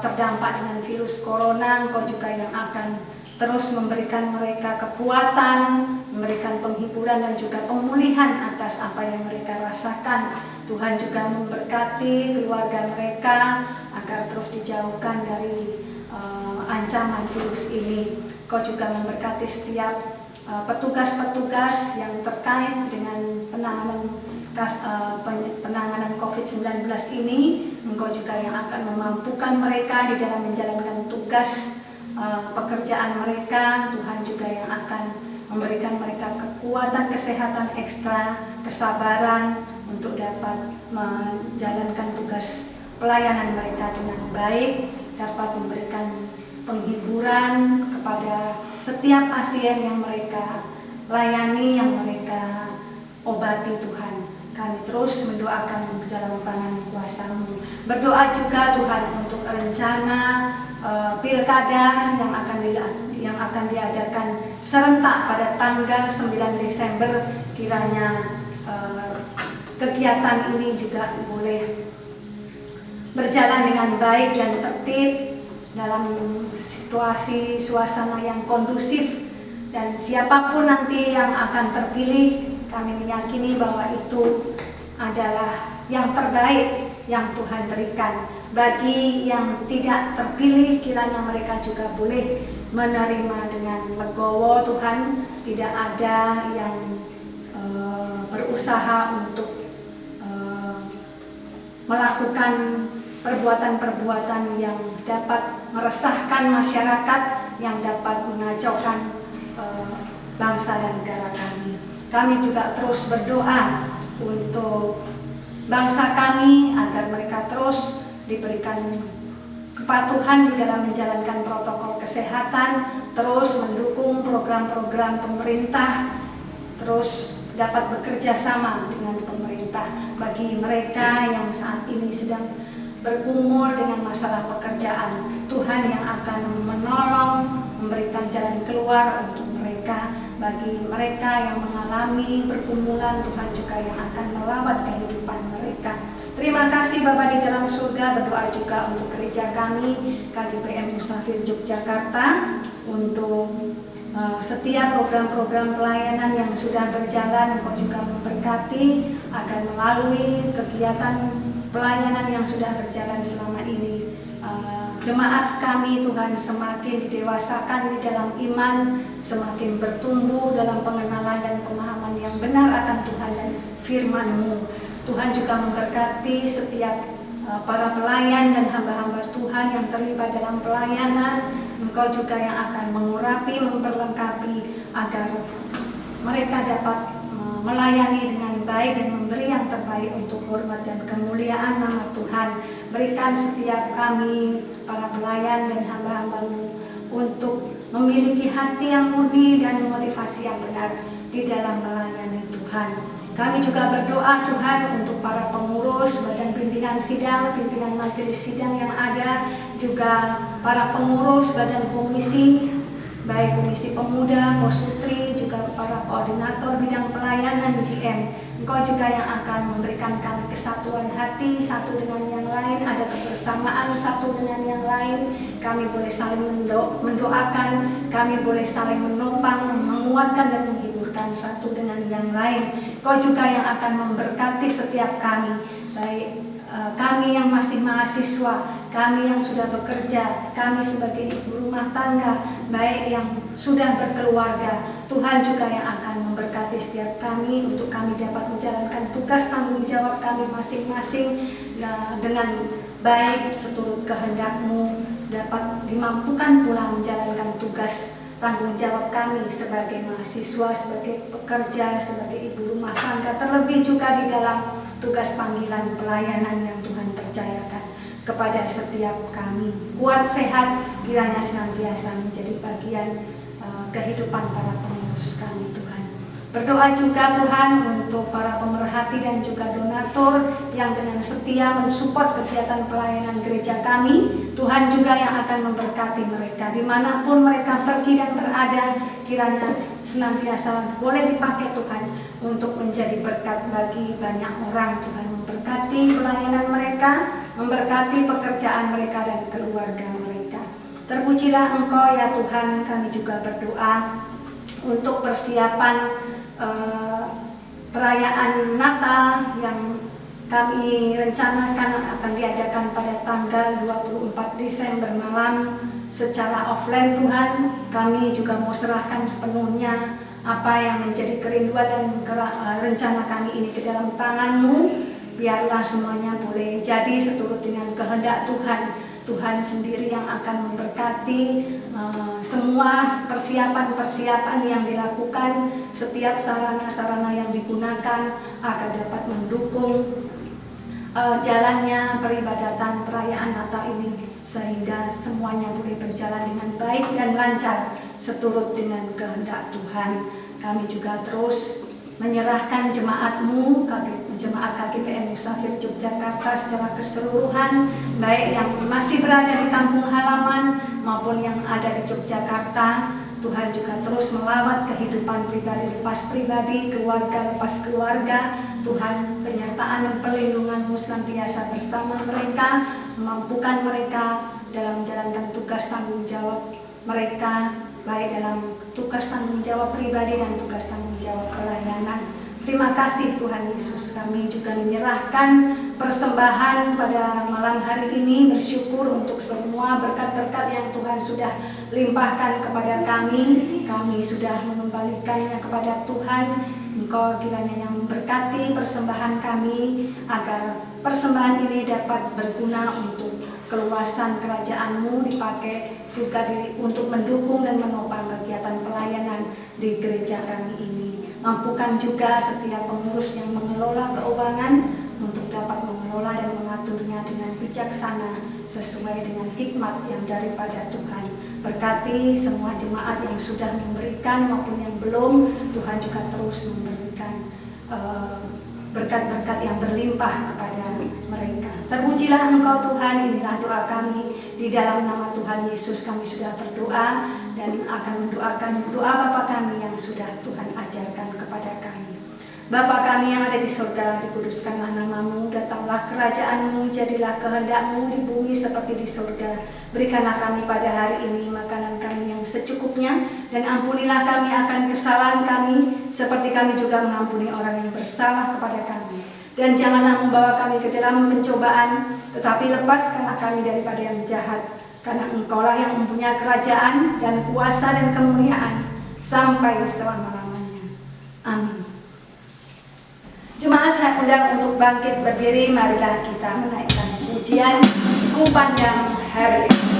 terdampak dengan virus corona. Engkau juga yang akan terus memberikan mereka kekuatan, memberikan penghiburan dan juga pemulihan atas apa yang mereka rasakan. Tuhan juga memberkati keluarga mereka agar terus dijauhkan dari ancaman virus ini. Kau juga memberkati setiap petugas-petugas yang terkait dengan penanganan COVID-19 ini. Engkau juga yang akan memampukan mereka di dalam menjalankan tugas pekerjaan mereka. Tuhan juga yang akan memberikan mereka kekuatan, kesehatan ekstra, kesabaran untuk dapat menjalankan tugas pelayanan mereka dengan baik, dapat memberikan penghiburan kepada setiap pasien yang mereka layani, yang mereka obati. Tuhan, kami terus mendoakan dalam tangan kuasa-Mu. Berdoa juga Tuhan untuk rencana pilkada yang akan diadakan serentak pada tanggal 9 Desember. Kiranya kegiatan ini juga boleh berjalan dengan baik dan tertib dalam situasi suasana yang kondusif, dan siapapun nanti yang akan terpilih, kami meyakini bahwa itu adalah yang terbaik yang Tuhan berikan. Bagi yang tidak terpilih, kiranya mereka juga boleh menerima dengan legowo. Tuhan, tidak ada yang berusaha untuk melakukan perbuatan-perbuatan yang dapat meresahkan masyarakat, yang dapat mengacaukan bangsa dan negara kami. Kami juga terus berdoa untuk bangsa kami agar mereka terus diberikan kepatuhan di dalam menjalankan protokol kesehatan, terus mendukung program-program pemerintah, terus dapat bekerja sama dengan pemerintah. Bagi mereka yang saat ini sedang bergumul dengan masalah pekerjaan, Tuhan yang akan menolong, memberikan jalan keluar untuk mereka bagi mereka yang mengalami pergumulan, Tuhan juga yang akan melawat kehidupan mereka. Terima kasih Bapa di dalam surga, berdoa juga untuk gereja kami, KGPM Musafir Yogyakarta, untuk setiap program-program pelayanan yang sudah berjalan. Engkau juga memberkati agar melalui kegiatan pelayanan yang sudah berjalan selama ini, jemaat kami Tuhan semakin didewasakan di dalam iman, semakin bertumbuh dalam pengenalan dan pemahaman yang benar akan Tuhan dan firman-Mu. Tuhan juga memberkati setiap para pelayan dan hamba-hamba Tuhan yang terlibat dalam pelayanan. Engkau juga yang akan mengurapi, memperlengkapi agar mereka dapat melayani dengan baik dan memberi yang terbaik untuk hormat dan kemuliaan nama Tuhan. Berikan setiap kami, para pelayan dan hamba-hamba-Mu, untuk memiliki hati yang murni dan motivasi yang benar di dalam melayani Tuhan. Kami juga berdoa Tuhan untuk para pengurus, badan pimpinan sidang, pimpinan majelis sidang yang ada, juga para pengurus badan komisi, baik komisi pemuda, posutri, juga para koordinator bidang pelayanan GM. Engkau juga yang akan memberikan kami kesatuan hati satu dengan yang lain, ada kebersamaan satu dengan yang lain. Kami boleh saling mendoakan, kami boleh saling menopang, menguatkan dan menghiburkan satu dengan yang lain. Engkau juga yang akan memberkati setiap kami, baik kami yang masih mahasiswa, kami yang sudah bekerja, kami sebagai ibu rumah tangga, baik yang sudah berkeluarga. Tuhan juga yang akan memberkati setiap kami untuk kami dapat menjalankan tugas tanggung jawab kami masing-masing dengan baik seturut kehendak-Mu, dapat dimampukan pula menjalankan tugas tanggung jawab kami sebagai mahasiswa, sebagai pekerja, sebagai ibu rumah tangga, terlebih juga di dalam tugas panggilan pelayanan yang Tuhan percayakan kepada setiap kami. Kuat sehat kiranya senantiasa menjadi bagian kehidupan para pengurus kami Tuhan. Berdoa juga Tuhan untuk para pemerhati dan juga donatur yang dengan setia mensupport kegiatan pelayanan gereja kami. Tuhan juga yang akan memberkati mereka dimanapun mereka pergi dan berada, kiranya senantiasa boleh dipakai Tuhan untuk menjadi berkat bagi banyak orang. Tuhan memberkati pelayanan mereka, memberkati pekerjaan mereka dan keluarga mereka. Terpujilah Engkau ya Tuhan. Kami juga berdoa untuk persiapan perayaan Natal yang kami rencanakan akan diadakan pada tanggal 24 Desember malam secara offline. Tuhan, kami juga mau serahkan sepenuhnya apa yang menjadi kerinduan dan rencana kami ini ke dalam tangan-Mu. Biarlah semuanya boleh jadi seturut dengan kehendak Tuhan. Tuhan sendiri yang akan memberkati semua persiapan-persiapan yang dilakukan, setiap sarana-sarana yang digunakan agar dapat mendukung jalannya peribadatan perayaan Natal ini, sehingga semuanya boleh berjalan dengan baik dan lancar seturut dengan kehendak Tuhan. Kami juga terus menyerahkan jemaat-Mu, jemaat KGPM Musafir Yogyakarta secara keseluruhan, baik yang masih berada di kampung halaman maupun yang ada di Yogyakarta. Tuhan juga terus melawat kehidupan pribadi lepas pribadi, keluarga lepas keluarga. Tuhan, penyertaan dan perlindungan-Mu senantiasa bersama mereka, memampukan mereka dalam menjalankan tugas tanggung jawab mereka, baik dalam tugas tanggung jawab pribadi dan tugas tanggung jawab pelayanan. Terima kasih Tuhan Yesus. Kami juga menyerahkan persembahan pada malam hari ini, bersyukur untuk semua berkat-berkat yang Tuhan sudah limpahkan kepada kami. Kami sudah mengembalikannya kepada Tuhan. Engkau kiranya yang memberkati persembahan kami, agar persembahan ini dapat berguna untuk keluasan kerajaan-Mu, dipakai juga untuk mendukung dan menopang kegiatan pelayanan di gereja kami ini. Mampukan juga setiap pengurus yang mengelola keuangan untuk dapat mengelola dan mengaturnya dengan bijaksana sesuai dengan hikmat yang daripada Tuhan. Berkati semua jemaat yang sudah memberikan maupun yang belum. Tuhan juga terus memberikan berkat-berkat yang berlimpah kepada mereka. Terpujilah Engkau Tuhan. Inilah doa kami, di dalam nama Tuhan Yesus kami sudah berdoa. dan akan mendoakan doa Bapa kami yang sudah Tuhan ajarkan kepada kami. Bapa kami yang ada di surga, dikuduskanlah namamu, datanglah kerajaanmu, jadilah kehendakmu di bumi seperti di surga. Berikanlah kami pada hari ini makanan kami yang secukupnya, dan ampunilah kami akan kesalahan kami, seperti kami juga mengampuni orang yang bersalah kepada kami. Dan janganlah membawa kami ke dalam pencobaan, tetapi lepaskanlah kami daripada yang jahat. Karena Engkaulah yang mempunyai kerajaan dan kuasa dan kemuliaan sampai selama-lamanya. Amin. Jemaat saya undang untuk bangkit berdiri, marilah kita menaikkan pujian kumandang hari ini.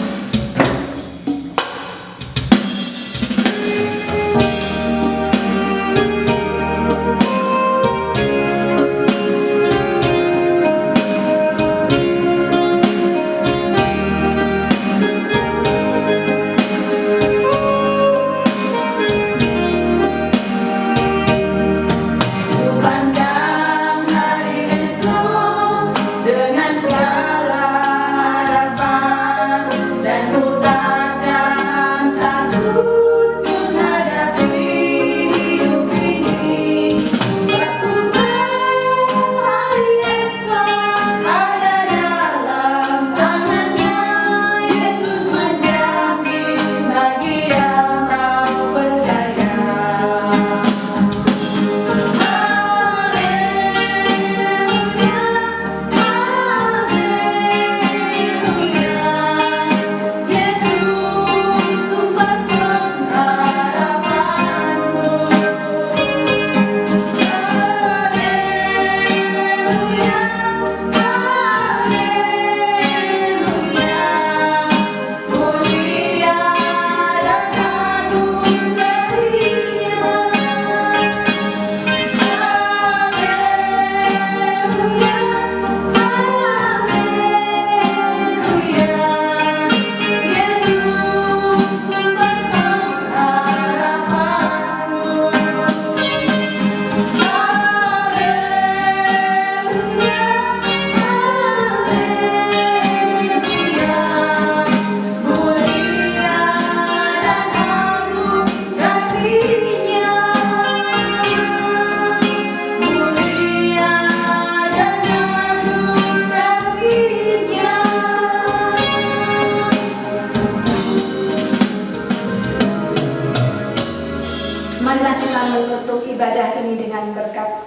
Marilah kita menutup ibadah ini dengan berkat.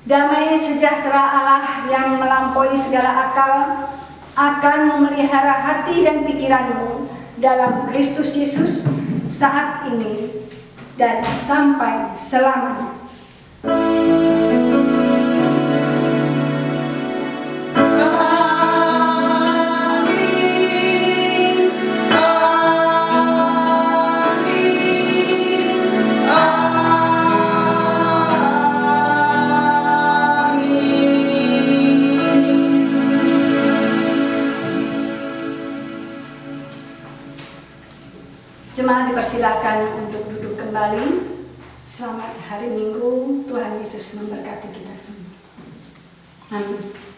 Damai sejahtera Allah yang melampaui segala akal akan memelihara hati dan pikiranmu dalam Kristus Yesus saat ini dan sampai selamanya. Jemaat dipersilakan untuk duduk kembali. Selamat hari Minggu, Tuhan Yesus memberkati kita semua. Amin.